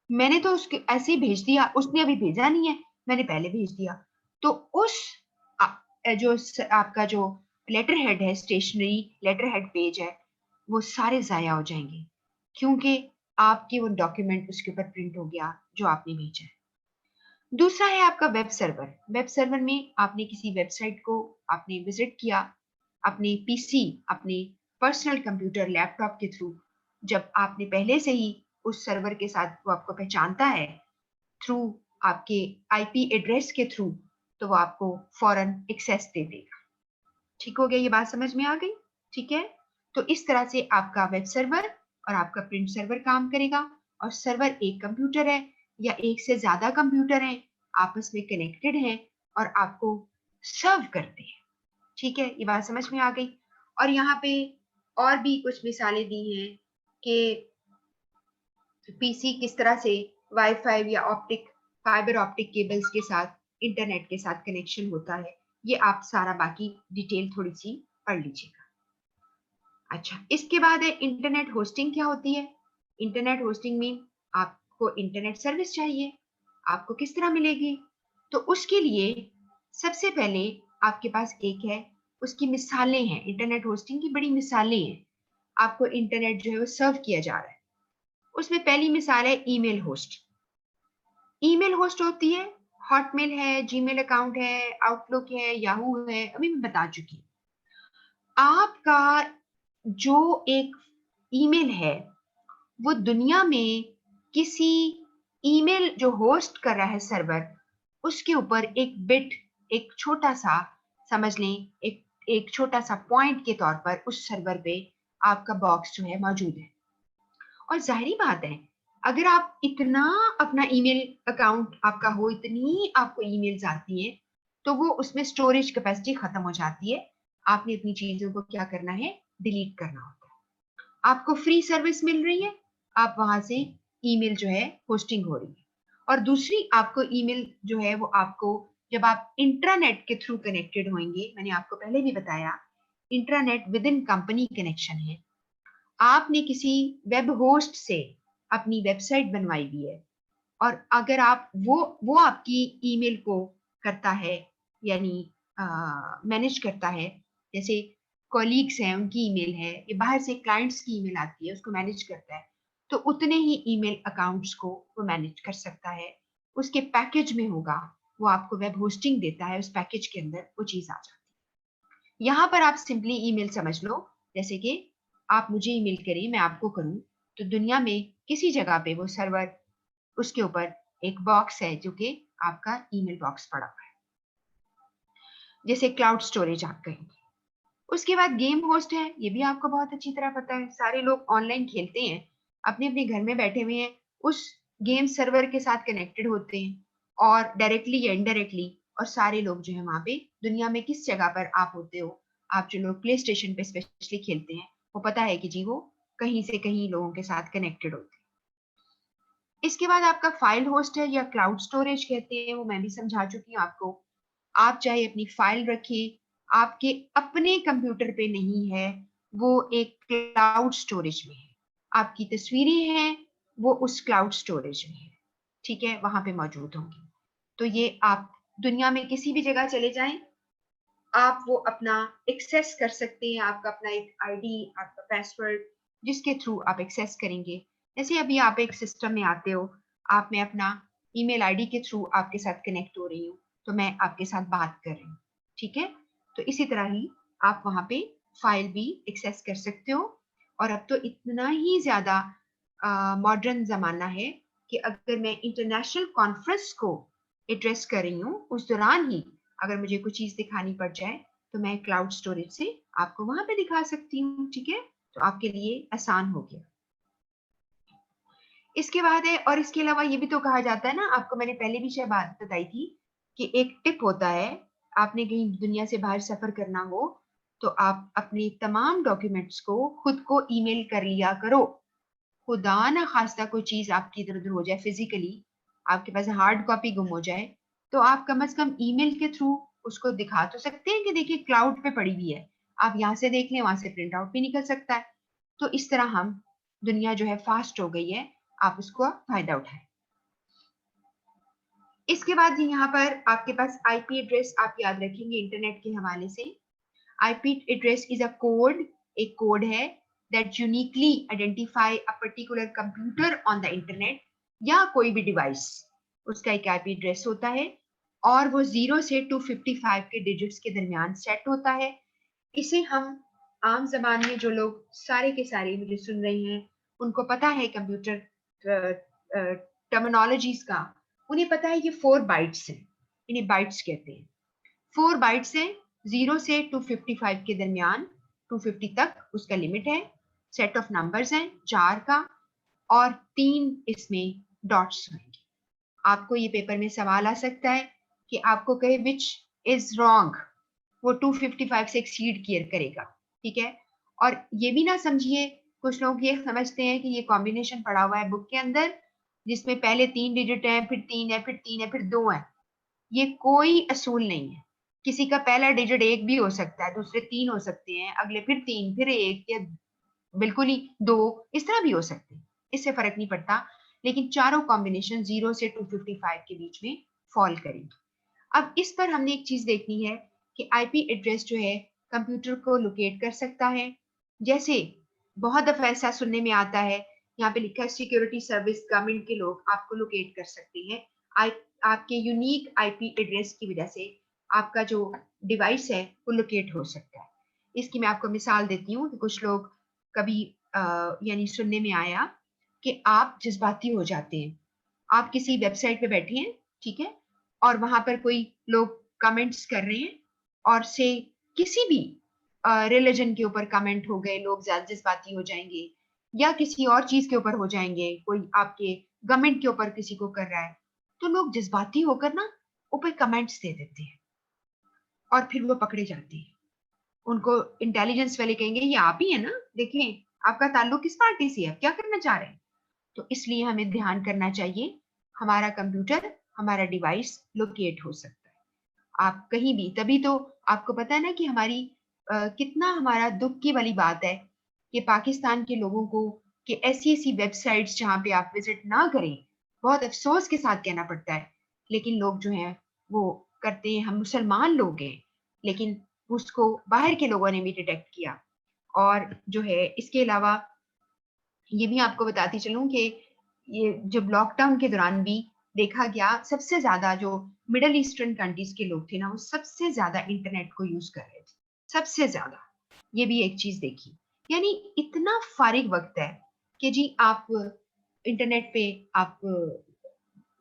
मैंने तो उसके ऐसे ही भेज दिया, उसने अभी भेजा नहीं है, मैंने पहले भेज दिया। तो उस आपका जो लेटर हेड है, स्टेशनरी लेटर हेड पेज है, वो सारे जाया हो जाएंगे, क्योंकि आपके वो डॉक्यूमेंट उसके ऊपर प्रिंट हो गया जो आपने भेजा है। दूसरा है आपका वेब सर्वर। वेब सर्वर में आपने किसी वेबसाइट को आपने विजिट किया, अपने PC, अपने पर्सनल कंप्यूटर, लैपटॉप के थ्रू, जब आपने पहले से ही उस सर्वर के साथ वो आपको पहचानता है थ्रू आपके IP एड्रेस के थ्रू, तो वो आपको फौरन एक्सेस दे देगा। ठीक हो गया, ये बात समझ में आ गई। ठीक है, तो इस तरह से आपका वेब सर्वर और आपका प्रिंट सर्वर काम करेगा। और सर्वर एक कंप्यूटर है या एक से ज्यादा कंप्यूटर है, आपस में कनेक्टेड हैं और आपको सर्व करते हैं। ठीक है, ये बात समझ में आ गई। और यहाँ पे और भी कुछ मिसालें दी हैं कि PC किस तरह से वाईफाई या फाइबर ऑप्टिक केबल्स के साथ, इंटरनेट के साथ कनेक्शन होता है। ये आप सारा बाकी डिटेल थोड़ी सी पढ़ लीजिएगा। अच्छा, इसके बाद है इंटरनेट होस्टिंग क्या होती है। इंटरनेट होस्टिंग में आपको इंटरनेट सर्विस चाहिए, आपको किस तरह मिलेगी? तो उसके लिए सबसे पहले आपके पास एक है, उसकी मिसालें हैं, इंटरनेट होस्टिंग की बड़ी मिसालें हैं। आपको इंटरनेट जो है वो सर्व किया जा रहा है। उसमें पहली मिसाल है ईमेल होस्ट। ईमेल होस्ट होती है, हॉटमेल है, जीमेल अकाउंट है, आउटलुक है, याहू है, अभी मैं बता चुकी हूँ। आपका जो एक ईमेल है वो दुनिया में किसी ईमेल जो होस्ट कर रहा है सर्वर, उसके ऊपर एक बिट, एक छोटा सा, समझ लें एक छोटा सा पॉइंट के तौर पर उस सर्वर पे आपका बॉक्स जो है मौजूद है। और जाहिर बात है, अगर आप इतना अपना ईमेल अकाउंट आपका हो, इतनी आपको ईमेल्स आती हैं, तो वो उसमें स्टोरेज कैपेसिटी खत्म हो जाती है। आपने अपनी चीजों को क्या करना है, डिलीट करना होता है। आपको फ्री सर्विस मिल रही है, आप वहां से ईमेल जो है होस्टिंग हो रही है। और दूसरी आपको ईमेल जो है वो आपको, जब आप इंट्रानेट के थ्रू कनेक्टेड होंगे, मैंने आपको पहले भी बताया intranet with in company connection है। आपने किसी वेब होस्ट से अपनी वेबसाइट बनवाई हुई है, और अगर आप वो आपकी ईमेल को करता है, यानी मैनेज करता है, जैसे कॉलीग्स हैं उनकी ईमेल है, या बाहर से क्लाइंट्स की ईमेल आती है उसको मैनेज करता है, तो उतने ही ईमेल अकाउंट्स को वो मैनेज कर सकता है। उसके पैकेज में होगा, वो आपको वेब होस्टिंग देता है, उस पैकेज के अंदर वो चीज आ जाती है। यहाँ पर आप सिंपली ईमेल समझ लो, जैसे कि आप मुझे ईमेल करिए, मैं आपको करूं, तो दुनिया में किसी जगह पे वो सर्वर, उसके ऊपर एक बॉक्स है जो कि आपका ईमेल बॉक्स पड़ा हुआ है, जैसे क्लाउड स्टोरेज आप कहेंगे। उसके बाद गेम होस्ट है, ये भी आपको बहुत अच्छी तरह पता है, सारे लोग ऑनलाइन खेलते हैं, अपने अपने घर में बैठे हुए हैं, उस गेम सर्वर के साथ कनेक्टेड होते हैं, और डायरेक्टली या इनडायरेक्टली, और सारे लोग जो है वहां पे दुनिया में किस जगह पर आप होते हो, आप जो लोग प्ले स्टेशन पे स्पेशली खेलते हैं, वो पता है कि जी वो कहीं से कहीं लोगों के साथ कनेक्टेड होते हैं। इसके बाद आपका फाइल होस्ट है, या क्लाउड स्टोरेज कहते हैं, वो मैं भी समझा चुकी हूँ आपको। आप चाहे अपनी फाइल रखिए, आपके अपने कंप्यूटर पे नहीं है, वो एक क्लाउड स्टोरेज में है। आपकी तस्वीरें हैं, वो उस क्लाउड स्टोरेज में है, ठीक है, वहां पे मौजूद होंगी। तो ये आप दुनिया में किसी भी जगह चले जाएं, आप वो अपना एक्सेस कर सकते हैं, आपका अपना एक आईडी, आपका पासवर्ड, जिसके थ्रू आप एक्सेस करेंगे। जैसे अभी आप एक सिस्टम में आते हो, आप मैं अपना ईमेल आईडी के थ्रू आपके साथ कनेक्ट हो रही हूँ, तो मैं आपके साथ बात कर रही हूँ, ठीक है। तो इसी तरह ही आप वहां पे फाइल भी एक्सेस कर सकते हो। और अब तो इतना ही ज्यादा मॉडर्न जमाना है कि अगर मैं इंटरनेशनल कॉन्फ्रेंस को एड्रेस कर रही हूँ, उस दौरान ही अगर मुझे कोई चीज दिखानी पड़ जाए, तो मैं क्लाउड स्टोरेज से आपको वहां पे दिखा सकती हूँ, ठीक है। तो आपके लिए आसान हो गया। इसके बाद है, और इसके अलावा ये भी तो कहा जाता है ना, आपको मैंने पहले भी शायद बात बताई थी, कि एक टिप होता है, आपने कहीं दुनिया से बाहर सफर करना हो, तो आप अपने तमाम डॉक्यूमेंट्स को खुद को ईमेल कर लिया करो। खुदा ना खास्ता कोई चीज आपकी इधर उधर हो जाए फिजिकली, आपके पास हार्ड कॉपी गुम हो जाए, तो आप कम से कम ईमेल के थ्रू उसको दिखा तो सकते हैं कि देखिए क्लाउड पे पड़ी हुई है, आप यहाँ से देख लें, वहां से प्रिंट आउट भी निकल सकता है। तो इस तरह हम, दुनिया जो है फास्ट हो गई है, आप उसको फायदा उठाएं। इसके बाद यहाँ पर आपके पास आईपी एड्रेस आप याद रखेंगे इंटरनेट के हवाले से। IP address is a code, एक कोड है that uniquely identify a particular computer on the internet, या कोई भी डिवाइस, उसका एक आईपी एड्रेस होता है, और वो 0 से 255 के डिजिट्स के दरमियान सेट होता है। इसे हम आम जबान में, जो लोग सारे के सारे मुझे सुन रहे हैं, उनको पता है कंप्यूटर टर्मिनोलॉजीज का, उन्हें पता है ये 4 बाइट्स हैं, इन्हें बाइट्स कहते हैं। 4 बाइट्स हैं, 0 से 255 के दरमियान, 250 तक उसका लिमिट है। सेट ऑफ नंबर्स हैं 4 का, और 3 इसमें डॉट्स होंगे। आपको ये पेपर में सवाल आ सकता है कि आपको कहे विच इज रॉन्ग, वो 255 से एक्सीड किया करेगा, ठीक है। और ये भी ना समझिए, कुछ लोग ये समझते हैं कि ये कॉम्बिनेशन पड़ा हुआ है बुक के अंदर, जिसमें पहले 3 डिजिट है, फिर 3 है, फिर 3 है, फिर 2 है। ये कोई असूल नहीं है। किसी का पहला डिजिट 1 भी हो सकता है, दूसरे 3 हो सकते हैं, अगले फिर 3, फिर 1, या बिल्कुल ही 2, इस तरह भी हो सकते हैं। इससे फर्क नहीं पड़ता, लेकिन चारों कॉम्बिनेशन 0 से 255 के बीच में फॉल करेंगे। अब इस पर हमने एक चीज देखनी है कि आईपी एड्रेस जो है कंप्यूटर को लोकेट कर सकता है। जैसे बहुत दफा ऐसा सुनने में आता है, यहाँ पे लिखा है सिक्योरिटी सर्विस गवर्नमेंट के लोग आपको लोकेट कर सकते हैं आपके यूनिक आईपी एड्रेस की वजह से। आपका जो डिवाइस है वो लोकेट हो सकता है। इसकी मैं आपको मिसाल देती हूँ कि कुछ लोग कभी यानी सुनने में आया कि आप जज्बाती हो जाते हैं, आप किसी वेबसाइट पे बैठे हैं, ठीक है, और वहां पर कोई लोग कमेंट्स कर रहे हैं और से किसी भी रिलीजन के ऊपर कमेंट हो गए, लोग ज्यादा जज्बाती हो जाएंगे, या किसी और चीज के ऊपर हो जाएंगे, कोई आपके गवर्नमेंट के ऊपर किसी को कर रहा है, तो लोग जज्बाती होकर ना ऊपर कमेंट्स दे देते हैं और फिर वो पकड़े जाते हैं। उनको इंटेलिजेंस वाले कहेंगे ये आप ही है ना, देखें आपका ताल्लुक किस पार्टी से है, क्या करना चाह रहे हैं। तो इसलिए हमें ध्यान करना चाहिए, हमारा कंप्यूटर, हमारा डिवाइस लोकेट हो सकता है आप कहीं भी। तभी तो आपको पता है ना कि हमारी कितना हमारा दुख की वाली बात है कि पाकिस्तान के लोगों को कि ऐसी ऐसी वेबसाइट्स जहाँ पे आप विजिट ना करें, बहुत अफसोस के साथ कहना पड़ता है, लेकिन लोग जो हैं वो करते हैं। हम मुसलमान लोग हैं, लेकिन उसको बाहर के लोगों ने भी डिटेक्ट किया। और जो है इसके अलावा ये भी आपको बताती चलूं कि ये जब लॉकडाउन के दौरान भी देखा गया, सबसे ज्यादा जो मिडल ईस्टर्न कंट्रीज के लोग थे ना, वो सबसे ज्यादा इंटरनेट को यूज कर रहे थे, सबसे ज्यादा। ये भी एक चीज देखी, यानी इतना फारिग वक्त है कि जी आप इंटरनेट पे आप,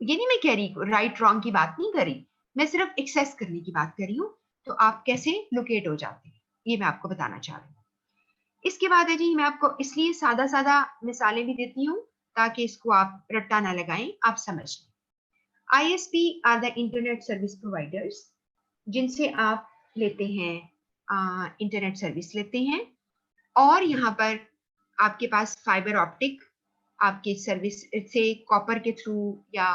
ये नहीं मैं कह रही राइट रॉन्ग की बात नहीं कर रही, मैं सिर्फ एक्सेस करने की बात कर रही हूँ। तो आप कैसे लोकेट हो जाते हैं, ये मैं आपको बताना चाह रही हूँ। इसके बाद है जी, मैं आपको इसलिए सादा सादा मिसालें भी देती हूँ ताकि इसको आप रट्टा ना लगाएं, आप समझ लें। ISP are the internet service providers, जिनसे आप लेते हैं इंटरनेट सर्विस लेते हैं, और यहाँ पर आपके पास फाइबर ऑप्टिक आपके सर्विस से कॉपर के थ्रू, या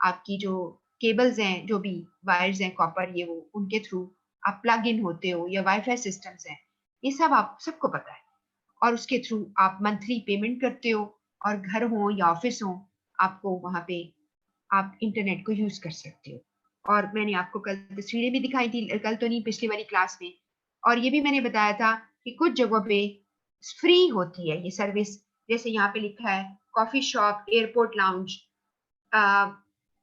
आपकी जो केबल्स हैं, जो भी वायर्स हैं कॉपर, ये वो उनके थ्रू आप प्लग इन होते हो, या वाईफाई सिस्टम्स हैं, ये सब आप सबको पता है। और उसके थ्रू आप मंथली पेमेंट करते हो, और घर हो या ऑफिस हो, आपको वहां पे आप इंटरनेट को यूज कर सकते हो। और मैंने आपको कल तस्वीरें भी दिखाई थी, कल तो नहीं पिछली वाली क्लास में, और ये भी मैंने बताया था कि कुछ जगहों पे फ्री होती है ये सर्विस। जैसे यहाँ पे लिखा है coffee shop, airport lounge.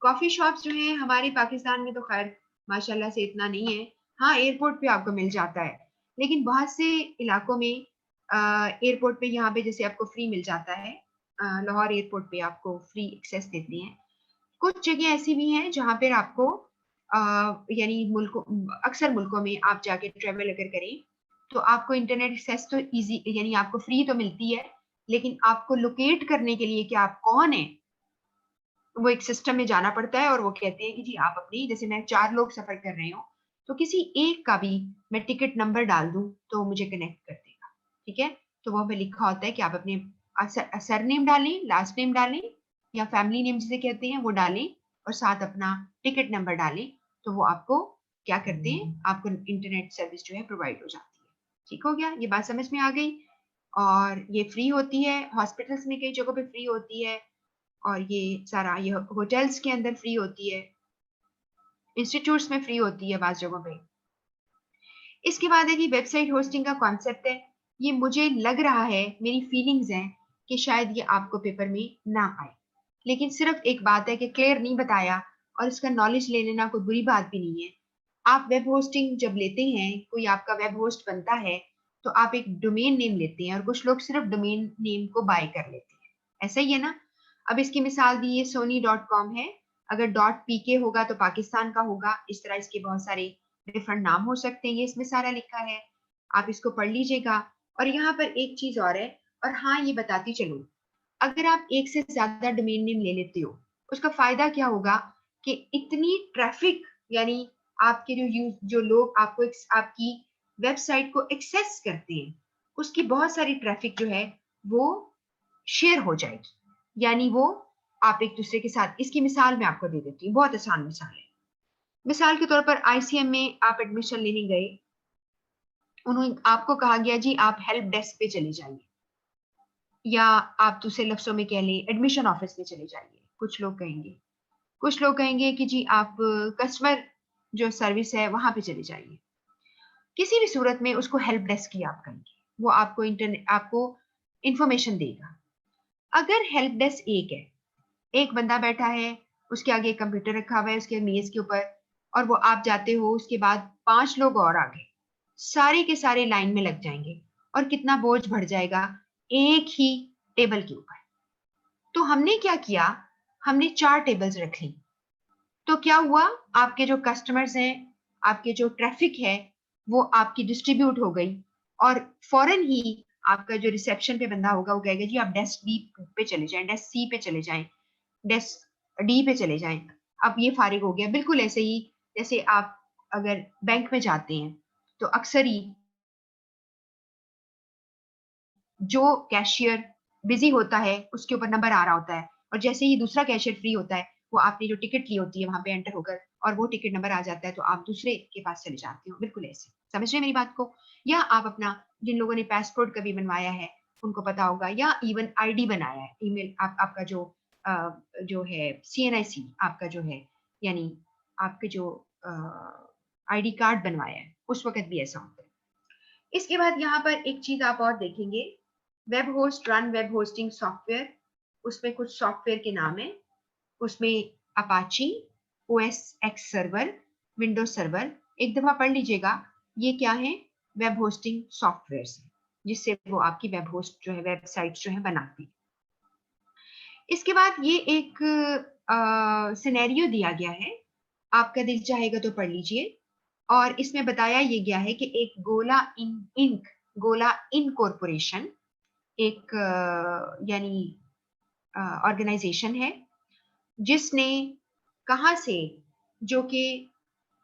Coffee shops जो है हमारे पाकिस्तान में तो खैर माशाल्लाह से इतना नहीं है, हाँ एयरपोर्ट पे आपको मिल जाता है, लेकिन बहुत से इलाकों में एयरपोर्ट पे यहाँ पे जैसे आपको फ्री मिल जाता है, लाहौर एयरपोर्ट पे आपको फ्री एक्सेस देते हैं। कुछ जगह ऐसी भी हैं जहाँ पर आपको यानी मुल्कों, अक्सर मुल्कों में आप जाके ट्रेवल अगर करें तो आपको इंटरनेट एक्सेस तो इजी, यानी आपको फ्री तो मिलती है, लेकिन आपको लोकेट करने के लिए कि आप कौन है, वो एक सिस्टम में जाना पड़ता है। और वो कहते हैं कि जी आप अपनी, जैसे मैं 4 लोग सफर कर रहे हो, तो किसी एक का भी मैं टिकट नंबर डाल दूं तो मुझे कनेक्ट कर देगा, ठीक है। तो वहां पे लिखा होता है कि आप अपने सरनेम डालें, लास्ट नेम डालें, या फैमिली नेम जिसे कहते हैं वो डालें, और साथ अपना टिकट नंबर डालें, तो वो आपको क्या करते हैं, आपको इंटरनेट सर्विस जो है प्रोवाइड हो जाती है। ठीक हो गया, ये बात समझ में आ गई। और ये फ्री होती है, हॉस्पिटल्स में कई जगहों पे फ्री होती है, और ये सारा ये होटल्स के अंदर फ्री होती है, इंस्टीट्यूट्स में फ्री होती है बाज़ जगहों पे। इसके बाद है कि वेबसाइट होस्टिंग का कॉन्सेप्ट है, ये मुझे लग रहा है, मेरी फीलिंग्स हैं कि शायद ये आपको पेपर में ना आए, लेकिन सिर्फ एक बात है कि क्लियर नहीं बताया, और इसका नॉलेज ले लेना कोई बुरी बात भी नहीं है। आप वेब होस्टिंग जब लेते हैं, कोई आपका वेब होस्ट बनता है, तो आप एक डोमेन नेम लेते हैं, और कुछ लोग सिर्फ डोमेन नेम को बाय कर लेते हैं, ऐसा ही है ना। अब इसकी मिसाल दी है sony.com है, अगर .pk होगा तो पाकिस्तान का होगा, इस तरह इसके बहुत सारे डिफरेंट नाम हो सकते हैं, ये इसमें सारा लिखा है, आप इसको पढ़ लीजिएगा। और यहाँ पर एक चीज और है, और हाँ ये बताती चलूं, अगर आप एक से ज्यादा डोमेन नेम ले लेते हो, उसका फायदा क्या होगा कि इतनी ट्रैफिक, यानी आपके जो लोग आपको आपकी वेबसाइट को एक्सेस करते हैं, उसकी बहुत सारी ट्रैफिक जो है वो शेयर हो जाएगी, यानी वो आप एक दूसरे के साथ। इसकी मिसाल मैं आपको दे देती हूँ, बहुत आसान मिसाल है। मिसाल के तौर पर ICM में आप एडमिशन लेने गए, उन्होंने आपको कहा गया जी आप हेल्प डेस्क पे चले जाइए, या आप दूसरे लफ्जों में कह लें एडमिशन ऑफिस में चले जाइए, कुछ लोग कहेंगे कि जी आप कस्टमर जो सर्विस है वहां पे चले जाइए। किसी भी सूरत में उसको हेल्प डेस्क की आप कहेंगे, वो आपको इंटरनेट आपको इंफॉर्मेशन देगा। अगर हेल्प डेस्क एक है, एक बंदा बैठा है, उसके आगे एक कंप्यूटर रखा हुआ है उसके मेज के ऊपर, और वो आप जाते हो, उसके बाद 5 लोग और आगे, सारे के सारे लाइन में लग जाएंगे, और कितना बोझ बढ़ जाएगा एक ही टेबल के ऊपर। तो हमने क्या किया, हमने 4 टेबल्स रख ली। तो क्या हुआ, आपके जो कस्टमर्स हैं, आपके जो ट्रैफिक है, वो आपकी डिस्ट्रीब्यूट हो गई, और फौरन ही आपका जो रिसेप्शन पे बंदा होगा वो कहेगा जी आप डेस्क बी पे चले जाएं, डेस्क सी पे चले जाएं, डेस्क डी पे चले जाएं। अब ये फारिग हो गया। बिल्कुल ऐसे ही जैसे आप अगर बैंक में जाते हैं तो अक्सर ही जो कैशियर बिजी होता है उसके ऊपर नंबर आ रहा होता है, और जैसे ही दूसरा कैशियर फ्री होता है, वो आपने जो टिकट ली होती है वहां पे एंटर होकर, और वो टिकट नंबर आ जाता है, तो आप दूसरे के पास चले जाते हो। बिल्कुल ऐसे समझ रहे हैं मेरी बात को? या आप अपना, जिन लोगों ने पासपोर्ट कभी बनवाया है उनको पता होगा, या इवन आईडी बनाया है, ईमेल आपका जो है सीएनआईसी आपका जो है, यानी आपके जो आईडी कार्ड बनवाया है, उस वक्त भी ऐसा होता है। इसके बाद यहाँ पर एक चीज आप और देखेंगे, web host run web hosting software. उसमें कुछ सॉफ्टवेयर के नाम है, उसमें Apache, OS x server, Windows server. एक दफा पढ़ लीजिएगा ये क्या है, वेब होस्टिंग सॉफ्टवेयर है, जिससे वो आपकी वेब होस्ट जो है, वेबसाइट जो है बनाती है। इसके बाद ये एक सिनेरियो दिया गया है, आपका दिल चाहेगा तो पढ़ लीजिए। और इसमें बताया ये गया है कि एक गोला इन कॉरपोरेशन एक यानी ऑर्गेनाइजेशन है, जिसने कहाँ से, जो कि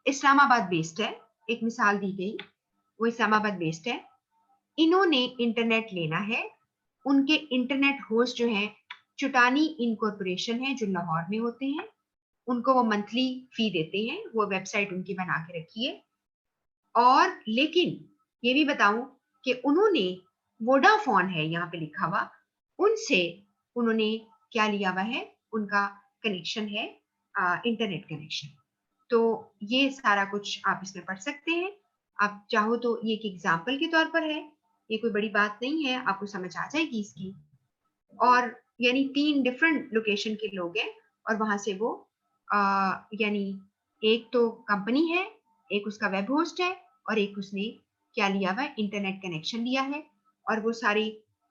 इस्लामाबाद बेस्ड है, एक मिसाल दी गई, वो इस्लामाबाद बेस्ड है। इन्होंने इंटरनेट लेना है, उनके इंटरनेट होस्ट जो है चुटानी इनकॉर्पोरेशन है, जो लाहौर में होते हैं। उनको वो मंथली फी देते हैं, वो वेबसाइट उनकी बना के रखी है। और लेकिन ये भी बताऊं कि उन्होंने, वोडाफोन है यहाँ पे लिखा हुआ, उनसे उन्होंने क्या लिया हुआ है, उनका कनेक्शन है, इंटरनेट कनेक्शन। तो ये सारा कुछ आप इसमें पढ़ सकते हैं। आप चाहो तो ये एक एग्जाम्पल के तौर पर है, ये कोई बड़ी बात नहीं है, आपको समझ आ जाएगी इसकी। और यानी 3 डिफरेंट लोकेशन के लोग हैं, और वहां से वो यानी एक तो कंपनी है, एक उसका वेब होस्ट है, और एक उसने क्या लिया हुआ है, इंटरनेट कनेक्शन लिया है। और वो सारी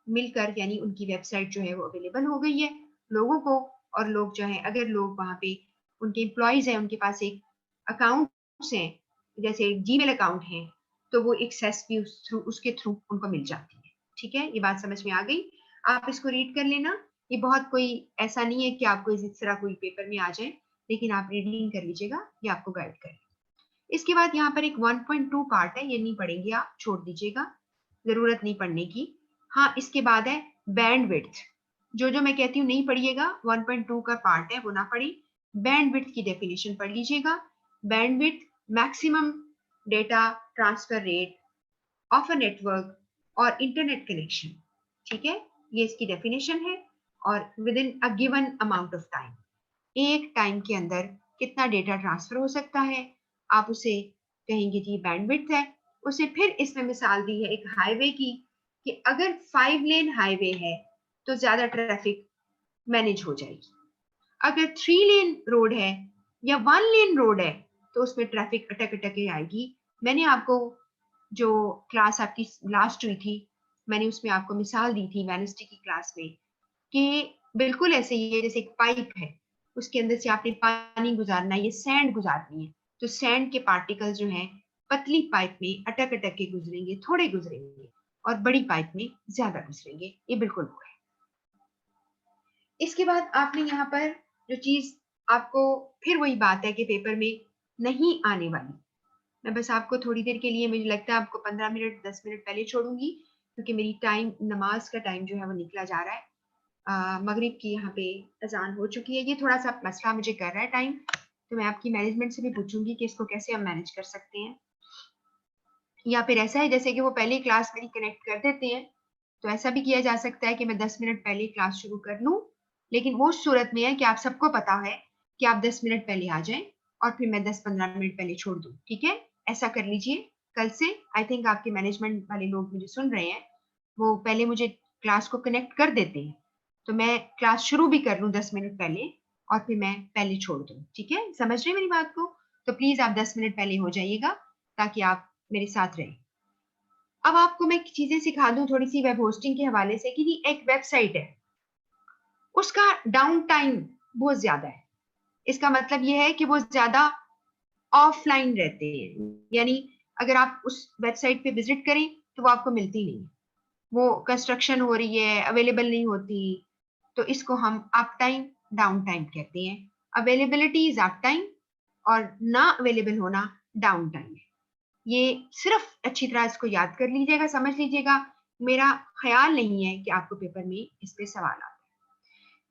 मिलकर यानी उनकी वेबसाइट जो है वो अवेलेबल हो गई है लोगों को। और लोग जो है, अगर लोग वहां पे, उनके एम्प्लॉयज हैं, उनके पास एक अकाउंट्स हैं, जैसे जीमेल अकाउंट है, तो वो एक्सेस भी उसके थ्रू उनको मिल जाती है। ठीक है, ये बात समझ में आ गई? आप इसको रीड कर लेना। ये बहुत कोई ऐसा नहीं है कि आपको इस तरह कोई पेपर में आ जाए, लेकिन आप रीडिंग कर लीजिएगा, ये आपको गाइड करें। इसके बाद यहाँ पर एक 1.2 पार्ट है, ये नहीं पढ़ेंगे आप, छोड़ दीजिएगा, जरूरत नहीं पढ़ने की। हाँ, इसके बाद है बैंडविड्थ। जो जो मैं कहती हूँ नहीं पढ़िएगा, 1.2 का पार्ट है वो ना पढ़ी। बैंडविड्थ की डेफिनेशन पढ़ लीजिएगा। Bandwidth maximum data transfer rate of a network और इंटरनेट कनेक्शन। ठीक है, ये इसकी डेफिनेशन है। और with in a given amount of time, एक टाइम के अंदर कितना डेटा ट्रांसफर हो सकता है, आप उसे कहेंगे जी बैंडविड्थ है। उसे फिर इसमें मिसाल दी है एक हाईवे की, कि अगर 5 लेन हाईवे है तो ज्यादा ट्रैफिक मैनेज हो जाएगी। अगर 3 लेन रोड है या 1 लेन रोड है तो उसमें ट्रैफिक अटक अटक के आएगी। मैंने आपको जो क्लास आपकी लास्ट हुई थी, मैंने उसमें आपको मिसाल दी थी वेडनेसडे की क्लास में, कि बिल्कुल ऐसे ही है जैसे एक पाइप है, उसके अंदर से आपने पानी गुजारना है, ये सैंड गुजारनी है, तो सैंड के पार्टिकल्स जो हैं पतली पाइप में अटक अटक के गुजरेंगे, थोड़े गुजरेंगे, और बड़ी पाइप में ज्यादा गुजरेंगे। ये बिल्कुल वो है। इसके बाद आपने यहाँ पर जो चीज आपको, फिर वही बात है कि पेपर में नहीं आने वाली, मैं बस आपको थोड़ी देर के लिए, मुझे लगता है आपको 15 मिनट 10 मिनट पहले छोड़ूंगी, क्योंकि मेरी टाइम, नमाज का टाइम जो है वो निकला जा रहा है। मगरिब की यहाँ पे अजान हो चुकी है। ये थोड़ा सा मसला मुझे कर रहा है टाइम, तो मैं आपकी मैनेजमेंट से भी पूछूंगी कि इसको कैसे हम मैनेज कर सकते हैं। या फिर ऐसा है जैसे कि वो पहले क्लास मेरी कनेक्ट कर देते हैं, तो ऐसा भी किया जा सकता है कि मैं 10 मिनट पहले क्लास शुरू कर लूं, लेकिन वो सूरत में है कि आप सबको पता है कि आप 10 मिनट पहले आ जाएं और फिर मैं 10-15 मिनट पहले छोड़ दूं। ठीक है, ऐसा कर लीजिए कल से। आई थिंक आपके मैनेजमेंट वाले लोग मुझे सुन रहे हैं, वो पहले मुझे क्लास को कनेक्ट कर देते हैं, तो मैं क्लास शुरू भी कर लूं 10 मिनट पहले और फिर मैं पहले छोड़ दूं। ठीक है, समझ रहे हैं मेरी बात को? तो प्लीज आप 10 मिनट पहले हो जाइएगा ताकि आप मेरे साथ रहें। अब आपको मैं चीजें सिखा दूं थोड़ी सी वेब होस्टिंग के हवाले से कि एक वेबसाइट है, उसका डाउन टाइम बहुत ज्यादा है। इसका मतलब यह है कि वो ज्यादा ऑफलाइन रहते हैं, यानी अगर आप उस वेबसाइट पे विजिट करें तो वो आपको मिलती नहीं, वो कंस्ट्रक्शन हो रही है, अवेलेबल नहीं होती। तो इसको हम अप टाइम डाउन टाइम कहते हैं। अवेलेबिलिटी इज अप टाइम और ना अवेलेबल होना डाउन टाइम है। ये सिर्फ अच्छी तरह इसको याद कर लीजिएगा, समझ लीजिएगा। मेरा ख्याल नहीं है कि आपको पेपर में इस पे सवाल आए।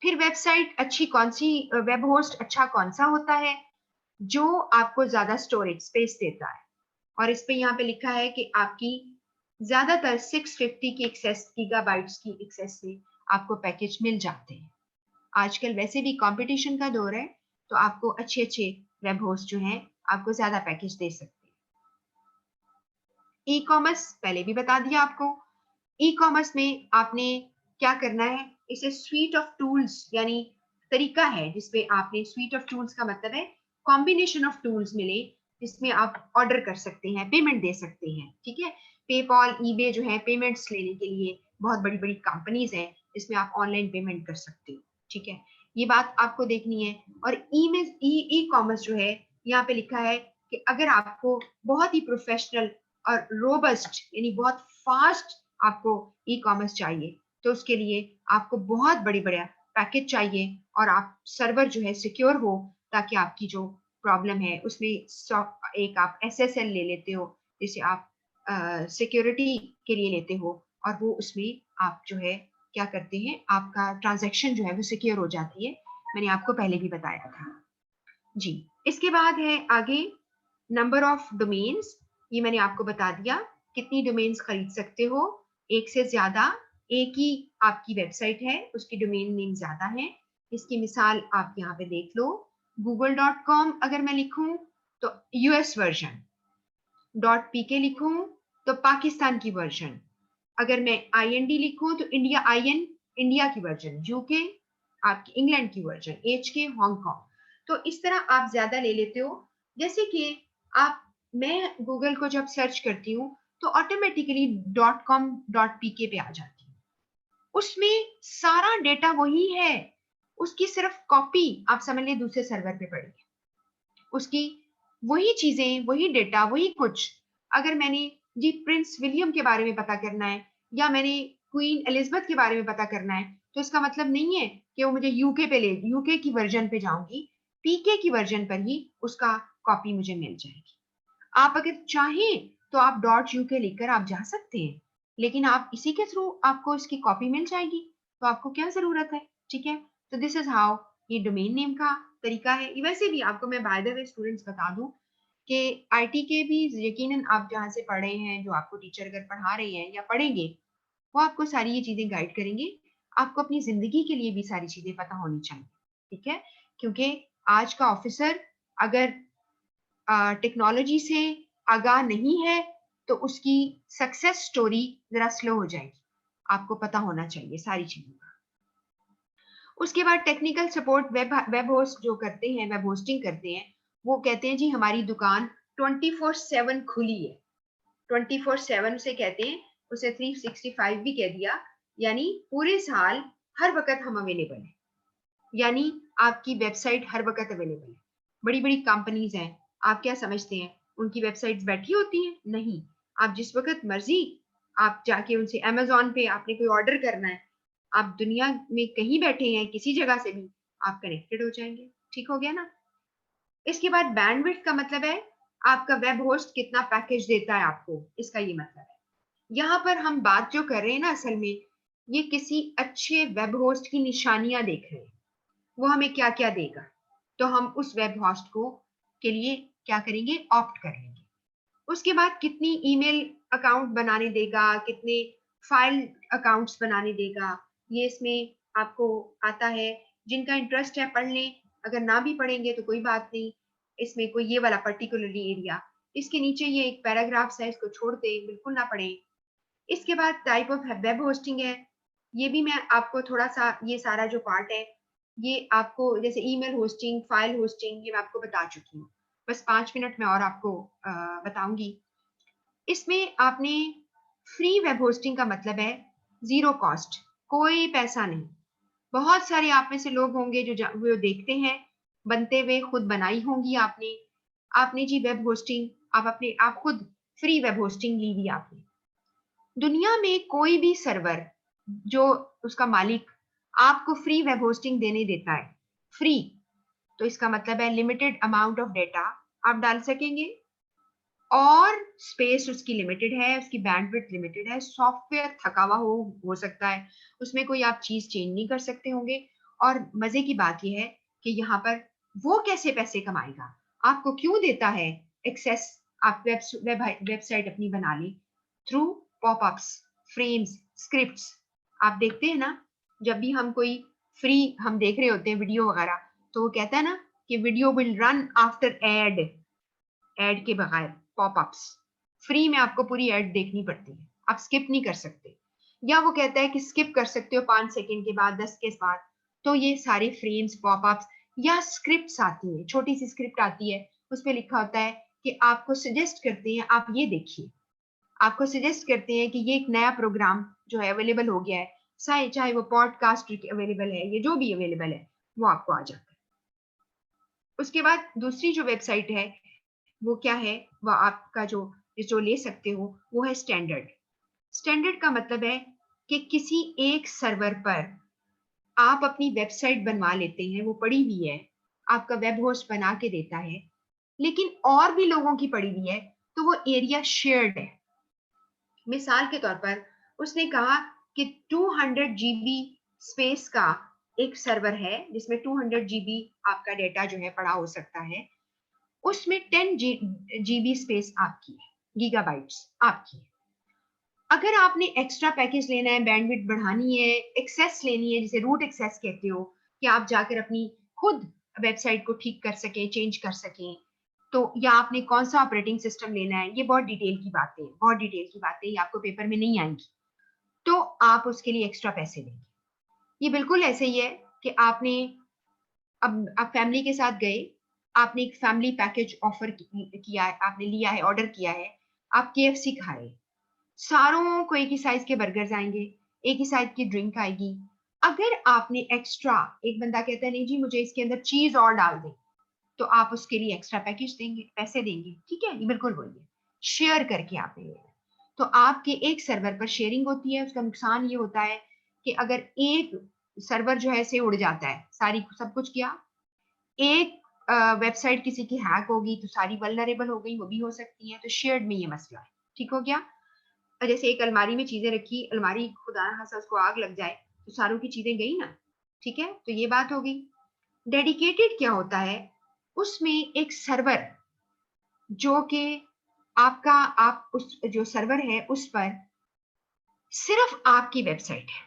फिर वेबसाइट अच्छी कौन सी, वेब होस्ट अच्छा कौन सा होता है? जो आपको ज्यादा स्टोरेज स्पेस देता है। और इस पे यहाँ पे लिखा है कि आपकी ज्यादातर 650 की एक्सेस, गीगाबाइट्स की एक्सेस में आपको पैकेज मिल जाते हैं। आजकल वैसे भी कंपटीशन का दौर है, तो आपको अच्छे अच्छे वेब होस्ट जो हैं आपको ज्यादा पैकेज दे सकते हैं। ई कॉमर्स पहले भी बता दिया आपको। ई कॉमर्स में आपने क्या करना है, इसे स्वीट ऑफ टूल्स, यानी तरीका है जिसपे आपने, स्वीट ऑफ टूल्स का मतलब है कॉम्बिनेशन ऑफ टूल्स मिले जिसमें आप ऑर्डर कर सकते हैं, पेमेंट दे सकते हैं। ठीक है, पेपॉल, ईबे जो है पेमेंट्स लेने के लिए बहुत बड़ी बड़ी कंपनीज हैं, इसमें आप ऑनलाइन पेमेंट कर सकते हो। ठीक है, ये बात आपको देखनी है। और ई में ई कॉमर्स जो है, यहाँ पे लिखा है कि अगर आपको बहुत ही प्रोफेशनल और रोबस्ट, यानी बहुत फास्ट आपको ई कॉमर्स चाहिए, तो उसके लिए आपको बहुत बड़ी बड़ा पैकेज चाहिए और आप सर्वर जो है सिक्योर हो, ताकि आपकी जो प्रॉब्लम है उसमें एक आप एसएसएल ले लेते हो, जिसे आप सिक्योरिटी के लिए लेते हो, और वो उसमें आप जो है क्या करते हैं, आपका ट्रांजैक्शन जो है वो सिक्योर हो जाती है। मैंने आपको पहले भी बताया था जी। इसके बाद है आगे नंबर ऑफ डोमेन्स। ये मैंने आपको बता दिया, कितनी डोमेन्स खरीद सकते हो, एक से ज्यादा। एक ही आपकी वेबसाइट है, उसकी डोमेन नेम ज्यादा है। इसकी मिसाल आप यहाँ पे देख लो। google.com अगर मैं लिखूं तो यूएस वर्जन, .pk लिखूं तो पाकिस्तान की वर्जन, अगर मैं IND लिखूं तो इंडिया, IN इंडिया की वर्जन, यूके आपकी इंग्लैंड की वर्जन, HK हांगकांग। तो इस तरह आप ज्यादा ले लेते हो। जैसे कि आप, मैं गूगल को जब सर्च करती हूँ तो ऑटोमेटिकली .com .pk पे आ जाती हूँ, उसमें सारा डेटा वही है, उसकी सिर्फ कॉपी आप समझ लिए दूसरे सर्वर पे पड़ी है, उसकी वही चीजें, वही डेटा, वही कुछ। अगर मैंने जी प्रिंस विलियम के बारे में पता करना है, या मैंने क्वीन एलिजाबेथ के बारे में पता करना है, तो इसका मतलब नहीं है कि वो मुझे यूके पे ले, यूके की वर्जन पे जाऊंगी, पीके की वर्जन पर ही उसका कॉपी मुझे मिल जाएगी। आप अगर चाहें तो आप .uk लिखकर आप जा सकते हैं, लेकिन आप इसी के थ्रू आपको इसकी कॉपी मिल जाएगी, तो आपको क्या जरूरत है? ठीक है, तो दिस इज हाउ ये डोमेन नेम का तरीका है। वैसे भी आपको मैं बाय द वे स्टूडेंट्स बता दूं कि आईटी के भी यकीनन आप जहाँ से पढ़ रहे हैं, जो आपको टीचर अगर पढ़ा रहे हैं या पढ़ेंगे, वो आपको सारी ये चीजें गाइड करेंगे। आपको अपनी जिंदगी के लिए भी सारी चीजें पता होनी चाहिए। ठीक है, क्योंकि आज का ऑफिसर अगर टेक्नोलॉजी से आगाह नहीं है तो उसकी सक्सेस स्टोरी जरा स्लो हो जाएगी। आपको पता होना चाहिए सारी चीजों का। उसके बाद टेक्निकल सपोर्ट, वेब होस्ट जो करते हैं, वेब होस्टिंग करते हैं, वो कहते हैं जी हमारी दुकान 24/7 खुली है। 24/7 से कहते हैं, उसे 365 भी कह दिया, यानी पूरे साल हर वक्त हम अवेलेबल हैं, यानी आपकी वेबसाइट हर वक्त अवेलेबल है। बड़ी बड़ी कंपनीज हैं, आप क्या समझते हैं उनकी वेबसाइट्स बैठी होती हैं? नहीं, आप जिस वक्त मर्जी आप जाके उनसे, अमेजोन पे आपने कोई ऑर्डर करना है, आप दुनिया में कहीं बैठे हैं, किसी जगह से भी आप कनेक्टेड हो जाएंगे। ठीक हो गया ना? इसके बाद बैंडविड्थ का मतलब है आपका वेब होस्ट कितना पैकेज देता है आपको, इसका ये मतलब है। यहाँ पर हम बात जो कर रहे हैं ना, असल में ये किसी अच्छे वेब होस्ट की निशानियां देख रहे हैं, वो हमें क्या क्या देगा, तो हम उस वेब होस्ट को के लिए क्या करेंगे, ऑप्ट कर लेंगे। उसके बाद कितनी ईमेल अकाउंट बनाने देगा, कितने फाइल अकाउंट्स बनाने देगा। ये इसमें आपको आता है, जिनका इंटरेस्ट है पढ़ लें, अगर ना भी पढ़ेंगे तो कोई बात नहीं। इसमें कोई ये वाला पर्टिकुलरली एरिया, इसके नीचे ये एक पैराग्राफ्स है, इसको छोड़ दें, बिल्कुल ना पढ़ें। इसके बाद टाइप ऑफ वेब होस्टिंग है, ये भी मैं आपको थोड़ा सा, ये सारा जो पार्ट है ये आपको, जैसे ईमेल होस्टिंग, फाइल होस्टिंग, ये मैं आपको बता चुकी हूँ। बस 5 मिनट में और आपको बताऊंगी। इसमें आपने फ्री वेब होस्टिंग का मतलब है जीरो कॉस्ट, कोई पैसा नहीं। बहुत सारे आप में से लोग होंगे जो वो देखते हैं बनते हुए, खुद बनाई होंगी आपने। आपने जी वेब होस्टिंग, आप खुद फ्री वेब होस्टिंग ली हुई आपने। दुनिया में कोई भी सर्वर जो उसका मालिक आपको फ्री वेब होस्टिंग देने देता है, फ्री, तो इसका मतलब है लिमिटेड अमाउंट ऑफ डेटा आप डाल सकेंगे, और स्पेस उसकी लिमिटेड है, उसकी बैंडविड्थ लिमिटेड है, सॉफ्टवेयर थका हुआ हो सकता है, उसमें कोई आप चीज चेंज नहीं कर सकते होंगे। और मजे की बात यह है कि यहाँ पर वो कैसे पैसे कमाएगा, आपको क्यों देता है एक्सेस, आप वेबसाइट अपनी बना ली थ्रू पॉपअप्स, फ्रेम्स, स्क्रिप्ट्स। आप देखते हैं ना, जब भी हम कोई फ्री हम देख रहे होते हैं वीडियो वगैरह, तो वो कहता है ना कि video will run after ad, ad के बगैर पॉपअप्स। फ्री में आपको पूरी एड देखनी पड़ती है, आप स्किप नहीं कर सकते। या वो कहता है कि स्किप कर सकते हो 5 सेकंड के बाद, 10 के बाद। तो ये सारे फ्रेम्स, पॉपअप्स या स्क्रिप्ट्स आती है, छोटी सी स्क्रिप्ट आती है, उस पर लिखा होता है कि आपको सजेस्ट करते हैं आप ये देखिए, आपको सजेस्ट करते हैं कि ये एक नया प्रोग्राम जो है अवेलेबल हो गया है, चाहे वो पॉडकास्ट अवेलेबल है, ये जो भी अवेलेबल है वो आपको आ जाता है। उसके बाद दूसरी जो वेबसाइट है वो क्या है, वो आपका जो जो ले सकते हो वो है स्टैंडर्ड। स्टैंडर्ड का मतलब है कि किसी एक सर्वर पर आप अपनी वेबसाइट बनवा लेते हैं, वो पड़ी हुई है, आपका वेब होस्ट बना के देता है, लेकिन और भी लोगों की पड़ी हुई है, तो वो एरिया शेयर्ड है। मिसाल के तौर पर उसने कहा कि 200 जीबी स्पेस का एक सर्वर है जिसमें 200 जीबी आपका डेटा जो है पड़ा हो सकता है, उसमें 10 जीबी स्पेस आपकी है, गीगाबाइट्स आपकी है। अगर आपने एक्स्ट्रा पैकेज लेना है, बैंडविड्थ बढ़ानी है, एक्सेस लेनी है, जिसे रूट एक्सेस कहते हो, कि आप जाकर अपनी खुद वेबसाइट को ठीक कर सकें, चेंज कर सकें, तो या आपने कौन सा ऑपरेटिंग सिस्टम लेना है, ये बहुत डिटेल की बातें, बहुत डिटेल की बातें, ये आपको पेपर में नहीं आएंगी, तो आप उसके लिए एक्स्ट्रा पैसे देंगे। ये बिल्कुल ऐसे ही है कि आपने, अब आप फैमिली के साथ गए, आपने एक फैमिली पैकेज ऑफर किया है, आपने लिया है, ऑर्डर किया है, आप केएफसी खाए, सारों को एक ही साइज के बर्गर्स आएंगे, एक ही साइज की ड्रिंक आएगी। अगर आपने एक्स्ट्रा, एक बंदा कहता है नहीं जी मुझे इसके अंदर चीज और डाल दें, तो आप उसके लिए एक्स्ट्रा पैकेज देंगे, पैसे देंगे, ठीक है, ये बिल्कुल वही है, शेयर करके आपने लेना। तो आपके एक सर्वर पर शेयरिंग होती है, उसका नुकसान ये होता है कि अगर एक सर्वर जो है से उड़ जाता है, सारी सब कुछ किया, एक वेबसाइट किसी की हैक होगी तो सारी वल्नरेबल हो गई, वो भी हो सकती है, तो शेयर्ड में ये मसला है, ठीक हो गया। और जैसे एक अलमारी में चीजें रखी, अलमारी खुदा ना खासा उसको आग लग जाए तो सारों की चीजें गई ना, ठीक है, तो ये बात हो गई। डेडिकेटेड क्या होता है, उसमें एक सर्वर जो कि आपका, आप उस जो सर्वर है उस पर सिर्फ आपकी वेबसाइट है,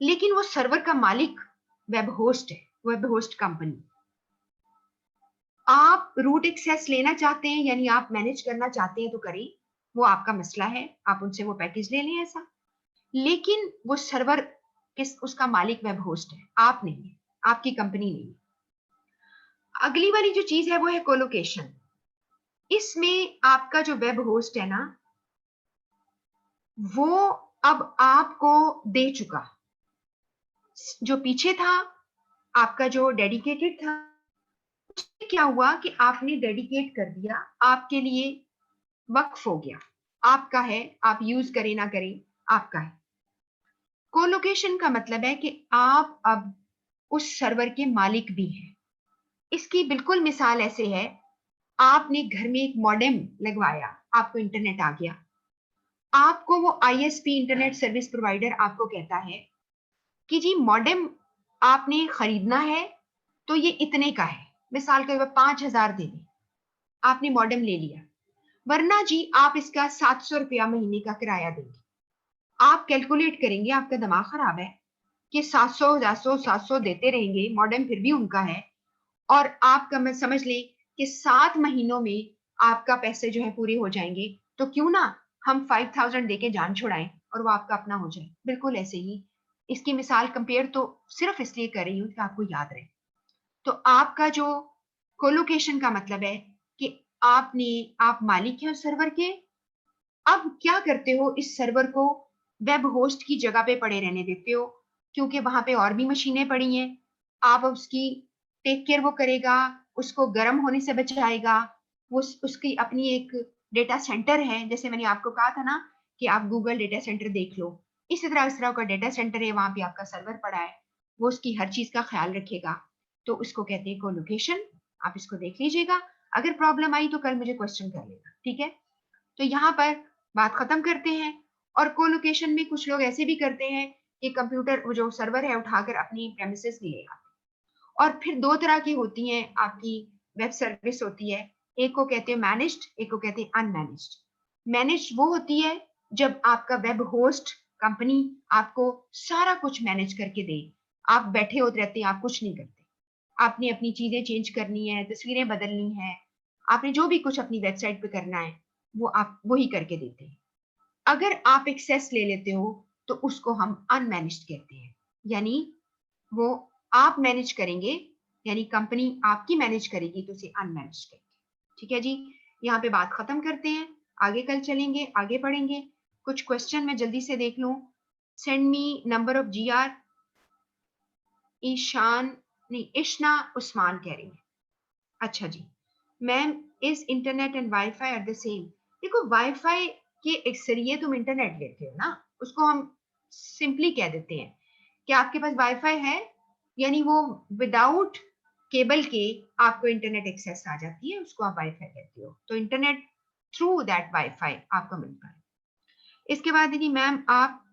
लेकिन वो सर्वर का मालिक वेब होस्ट है, वेब होस्ट कंपनी। आप रूट एक्सेस लेना चाहते हैं, यानी आप मैनेज करना चाहते हैं तो करें, वो आपका मसला है, आप उनसे वो पैकेज ले लें ऐसा, लेकिन वो सर्वर किस, उसका मालिक वेब होस्ट है, आप नहीं है, आपकी कंपनी नहीं है। अगली वाली जो चीज है वो है कोलोकेशन। इसमें आपका जो वेब होस्ट है ना, वो अब आपको दे चुका, जो पीछे था आपका जो डेडिकेटेड था, क्या हुआ कि आपने डेडिकेट कर दिया, आपके लिए वक्फ हो गया, आपका है, आप यूज करें ना करें आपका है। कोलोकेशन का मतलब है कि आप अब उस सर्वर के मालिक भी हैं। इसकी बिल्कुल मिसाल ऐसे है, आपने घर में एक मॉडेम लगवाया, आपको इंटरनेट आ गया, आपको वो आईएसपी इंटरनेट सर्विस प्रोवाइडर आपको कहता है कि जी मॉडेम आपने खरीदना है तो ये इतने का है, मिसाल के तौर पर 5,000 दे दें, आपने मॉडेम ले लिया, वरना जी आप इसका 700 रुपया महीने का किराया देंगे। आप कैलकुलेट करेंगे, आपका दिमाग खराब है कि 700 देते रहेंगे, मॉडेम फिर भी उनका है, और आपका मैं समझ लें कि 7 महीनों में आपका पैसे जो है पूरे हो जाएंगे, तो क्यों ना हम 5000 देके जान छुड़ाएं और वो आपका अपना हो जाए। बिल्कुल ऐसे ही इसकी मिसाल कंपेयर तो सिर्फ इसलिए कर रही हूँ कि आपको याद रहे। तो आपका जो कोलोकेशन का मतलब है कि आप मालिक हैं उस सर्वर के। अब क्या करते हो, इस सर्वर को वेब होस्ट की जगह पे पड़े रहने देते हो, क्योंकि वहां पे और भी मशीनें पड़ी हैं। आप उसकी टेक केयर वो करेगा, उसको गर्म होने से बचाएगा। वो उसकी अपनी एक डेटा सेंटर है, जैसे मैंने आपको कहा था ना कि आप गूगल डेटा सेंटर देख लो, इसी तरह इस तरह का डेटा सेंटर है, वहां पे आपका सर्वर पड़ा है, वो उसकी हर चीज का ख्याल रखेगा। तो उसको कहते हैं कोलोकेशन। आप इसको देख लीजिएगा, अगर प्रॉब्लम आई तो कल मुझे क्वेश्चन कर लेना, ठीक है। तो यहाँ पर बात खत्म करते हैं। और कोलोकेशन में कुछ लोग ऐसे भी करते हैं कि कंप्यूटर वो जो सर्वर है उठाकर अपनी प्रेमिसेस भी ले आते हैं। और फिर दो तरह की होती हैं आपकी वेब सर्विस होती है, एक को कहते हैं मैनेज्ड, एक को कहते हैं अनमैनेज्ड। मैनेज्ड वो होती है जब आपका वेब होस्ट कंपनी आपको सारा कुछ मैनेज करके दे, आप बैठे होते रहते हैं, आप कुछ नहीं करते। आपने अपनी चीजें चेंज करनी है, तस्वीरें बदलनी है, आपने जो भी कुछ अपनी वेबसाइट पे करना है, वो आप वही करके देते हैं। अगर आप एक्सेस ले लेते हो तो उसको हम अनमैनेज्ड कहते हैं, यानी वो आप मैनेज करेंगे, यानी कंपनी आपकी मैनेज करेगी तो उसे अनमैनेज्ड कहेंगे। ठीक है जी, यहाँ पे बात खत्म करते हैं, आगे कल चलेंगे, आगे पढ़ेंगे। कुछ क्वेश्चन मैं जल्दी से देख लूं। Send me number of GR. Ishan नहीं, इश्ना उस्मान कह रही है। अच्छा जी, ma'am is internet and wifi are the same. देखो, वाईफाई के जरिए तुम इंटरनेट लेते हो ना, उसको हम सिंपली कह देते हैं कि आपके पास वाईफाई है, यानी वो विदाउट केबल के आपको इंटरनेट एक्सेस आ जाती है, उसको आप वाईफाई कहते हो। तो इंटरनेट थ्रू दैट वाईफाई आपको मिलता है। इसके बाद यदि मैम आप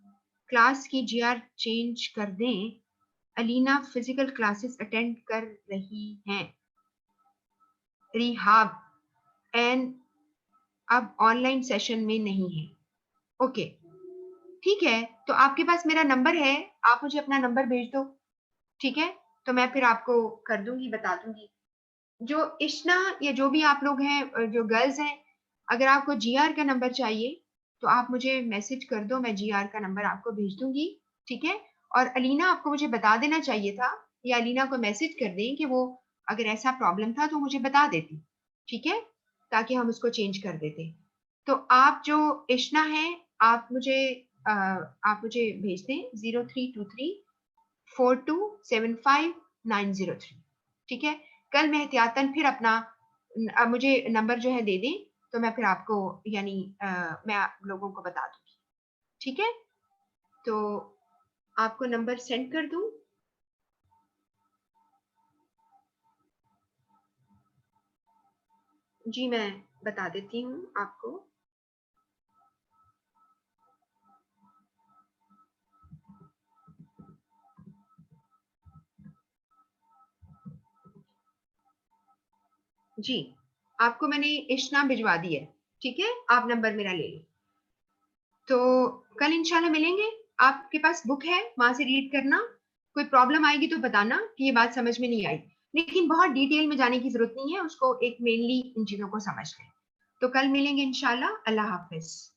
क्लास की जीआर चेंज कर दें, अलीना फिजिकल क्लासेस अटेंड कर रही हैं, रिहाब एंड अब ऑनलाइन सेशन में नहीं है। ओके, ठीक है, तो आपके पास मेरा नंबर है, आप मुझे अपना नंबर भेज दो, ठीक है। तो मैं फिर आपको कर दूंगी, बता दूंगी। जो इश्ना या जो भी आप लोग हैं, जो गर्ल्स हैं, अगर आपको जीआर का नंबर चाहिए तो आप मुझे मैसेज कर दो, मैं जीआर का नंबर आपको भेज दूंगी, ठीक है। और अलीना आपको मुझे बता देना चाहिए था, या अलीना को मैसेज कर दें कि वो अगर ऐसा प्रॉब्लम था तो मुझे बता देती, ठीक है, ताकि हम उसको चेंज कर देते। तो आप जो इश्ना है, आप मुझे भेज दें 03234275 903, ठीक है। कल मैं एहतियातन फिर अपना मुझे नंबर जो है दे दें, तो मैं फिर आपको यानी मैं आप लोगों को बता दूंगी, ठीक है। तो आपको नंबर सेंड कर दूं। जी मैं बता देती हूँ आपको। जी, आपको मैंने इश्ना भिजवा दी है, ठीक है, आप नंबर मेरा ले लो। तो कल इंशाल्लाह मिलेंगे। आपके पास बुक है, वहां से रीड करना। कोई प्रॉब्लम आएगी तो बताना कि ये बात समझ में नहीं आई, लेकिन बहुत डिटेल में जाने की जरूरत नहीं है, उसको एक मेनली इन चीजों को समझ लें। तो कल मिलेंगे इंशाल्लाह। अल्लाह हाफिज।